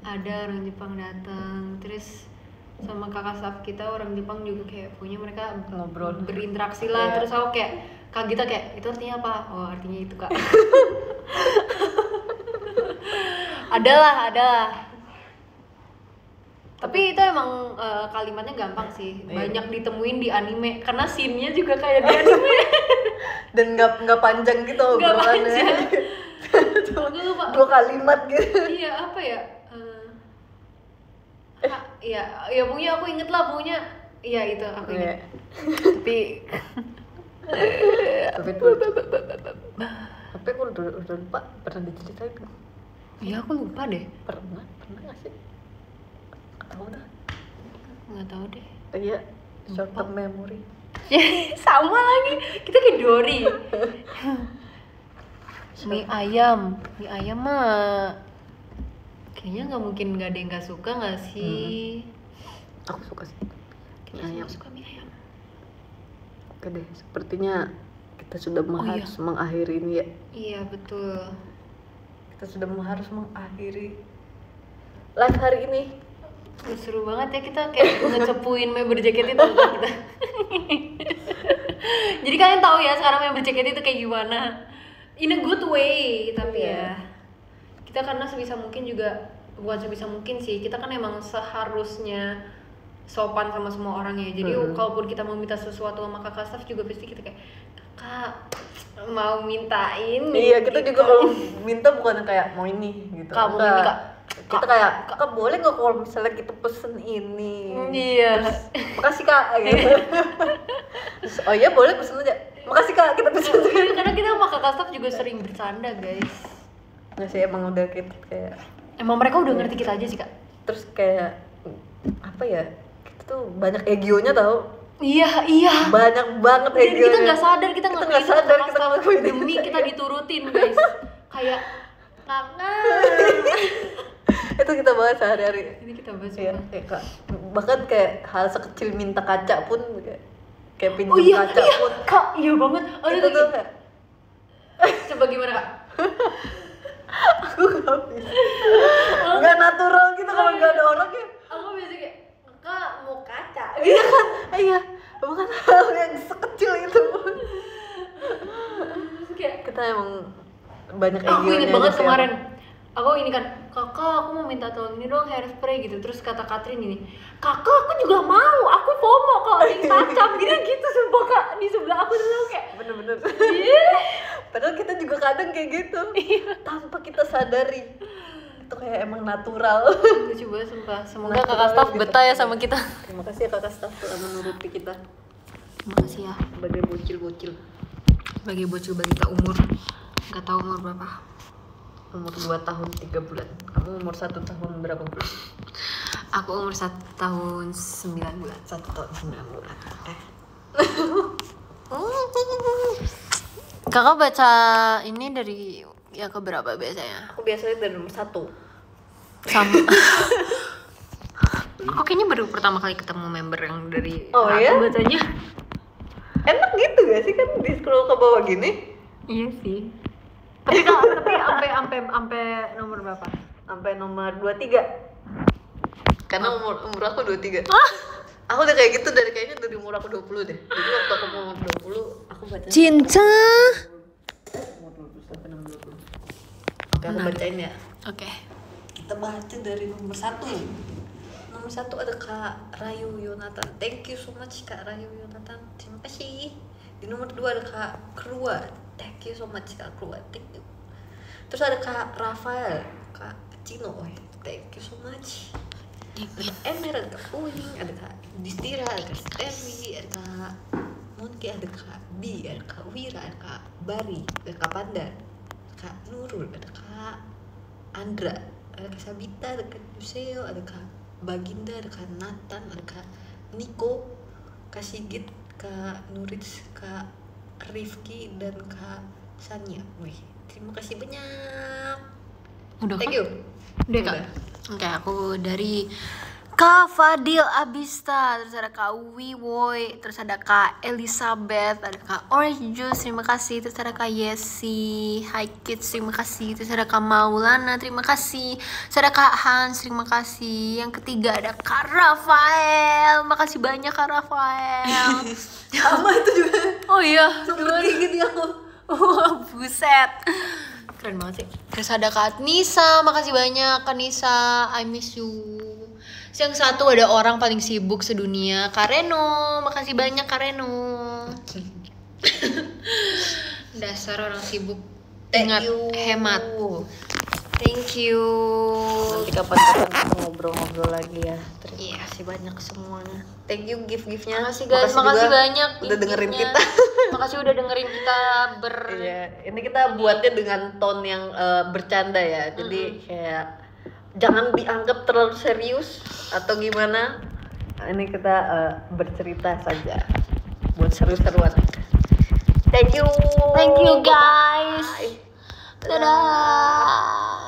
ada orang Jepang datang, terus sama kakak staff kita orang Jepang juga kayak punya mereka Ngobrol. berinteraksi lah. Iya. Terus aku kayak kaget kayak itu artinya apa? Oh artinya itu kak. Adalah. Tapi itu emang kalimatnya gampang sih, banyak ditemuin di anime karena scene-nya juga kayak di anime. Dan nggak panjang gitu Nggak obrolannya. panjang. Cuma Aku lupa. 2 kalimat gitu. Iya apa ya? Ya pokoknya aku inget lah, pokoknya iya itu aku inget. Tapi aku udah lupa pernah diceritain belum? Iya aku lupa deh. Pernah nggak sih? Tahu dah. Nggak tahu deh. Iya, short term memory. Sama lagi, kita kayak Dory. Mie ayam mah kayaknya nggak mungkin nggak ada yang nggak suka nggak sih? Aku suka sih. Kita semua suka mie ayam. Oke deh, sepertinya kita sudah harus mengakhiri ini ya. Iya betul. Kita sudah harus mengakhiri live hari ini. Seru banget ya, kita kayak ngecepuin member JKT itu kan kita. Jadi kalian tahu ya sekarang member JKT itu kayak gimana, in a good way. Tapi ya kita karena sebisa mungkin juga, bukan sebisa mungkin sih, kita kan emang seharusnya sopan sama semua orang ya. Jadi kalaupun kita mau minta sesuatu sama kakak staff juga pasti kita kayak, kakak mau minta ini. Iya, kita juga kalau minta bukan kayak mau ini gitu. Kamu ini kak, kita kayak, kakak boleh nggak kalau misalnya kita pesen ini? Iya. Terus, makasih kak gitu. Terus, oh iya boleh pesen aja. Makasih kak, kita pesen aja. Karena kita sama kakak staff juga sering bercanda guys. Nggak sih, emang udah kayak Emang mereka udah ngerti kita aja sih kak. terus kayak apa ya, kita tuh banyak egionya tau. Iya. Banyak banget Dan egionya. kita nggak sadar kita nggak sadar kita ngelakuin demi kita diturutin guys. Kayak kakak. Itu kita bahas sehari-hari. Ini kita bahas Iya, apa? Kak. Bahkan kayak hal sekecil minta kaca pun kayak pinjam kaca pun. Kak, iya banget. Itu tuh kayak Coba gimana kak? aku nggak bisa. Nggak natural gitu kalau nggak ada orangnya. Aku biasa kayak, kak mau kaca. Iya kan? Iya. Bukan hal yang sekecil itu. Terus kayak, Kita emang banyak aku egionya. inget banget sih, kemarin. Aku ini kan, kakak aku mau minta tolong ini dong hairspray gitu. Terus kata Katrin ini, kakak aku juga mau, aku FOMO kalau ada yang tacap. Gitu sumpah kak, di sebelah aku tuh kayak bener-bener. iya. Padahal kita juga kadang kayak gitu. Tanpa kita sadari. Itu kayak emang natural. Lucu banget sumpah. Semoga kakak staff betah ya sama kita. Terima kasih ya kakak staff telah menuruti kita. Makasih ya. Sebagai bocil-bocil. Bagi bocil balita umur nggak tahu umur berapa. Umur 2 tahun 3 bulan. Kamu umur 1 tahun berapa bulan? Aku umur 1 tahun 9 bulan. 1 tahun 9 bulan. Kakak baca ini dari ya ke berapa biasanya? Aku biasanya dari nomor 1. Sama. Aku kayaknya baru pertama kali ketemu member yang dari Oh, satu ya? bacanya. Enak gitu gak sih kan di scroll ke bawah gini? Iya sih. Tapi sampai nomor berapa? Sampai nomor 23. Karena umur aku 23. Aku udah kayak gitu kayaknya dari umur aku 20 deh. Jadi waktu aku umur 20 aku baca Cinta. umur 20 sampai 20. Oke, aku bacain ya. Oke. Kita baca dari nomor 1. Nomor 1 ada Kak Rayu Yonatan. Thank you so much Kak Rayu Yonatan. Terima kasih. Di nomor 2 ada Kak Krua. Thank you so much Kak Krua. Thank you. Terus ada Kak Rafael, Kak Cino. Thank you so much. Ada Kak Emir, ada Kak Uling, ada Kak Distira, ada Kak Sterwi, ada Kak Monki, ada Kak Bi, ada Kak Wira, ada Kak Bari, ada Kak Panda, Kak Nurul, ada Kak Andra, ada Kak Sabita, ada Kak Yuseo, ada Kak Baginda, ada Kak Nathan, ada Kak Niko, Kak Sigit, Kak Nurits, Kak Rifki, dan Kak Sanya. Wih, terima kasih banyak. Udah Thank kan? you. Udah Kak. Oke, aku dari Kak Fadil Abista, terus ada Kak Wiwoy, terus ada Kak Elizabeth, ada Kak Orange Juice, terima kasih, terus ada Kak Yesi, Hi Kids, terima kasih, terus ada Kak Maulana, terima kasih, terus ada Kak Hans, terima kasih, yang ketiga ada Kak Rafael, makasih banyak Kak Rafael. Sama itu juga. Oh iya, Seperti gitu aku. wah buset, keren banget sih. Terus ada Kak Nisa, makasih banyak Kak Nisa, I miss you. Yang satu ada orang paling sibuk sedunia, Kak Reno, makasih banyak Kak Reno. Dasar orang sibuk. Ingat hemat. Thank you. Nanti kapan-kapan kita ngobrol-ngobrol lagi ya. Terima Iya. kasih banyak semuanya. Thank you gift-giftnya. Makasih guys, makasih juga banyak udah dengerin gift-giftnya. kita. Makasih udah dengerin kita Iya, ini kita buatnya dengan tone yang bercanda ya. Jadi kayak jangan dianggap terlalu serius atau gimana. Nah, ini kita bercerita saja buat seru-seruan. Thank you. Thank you guys. Bye. Dadah.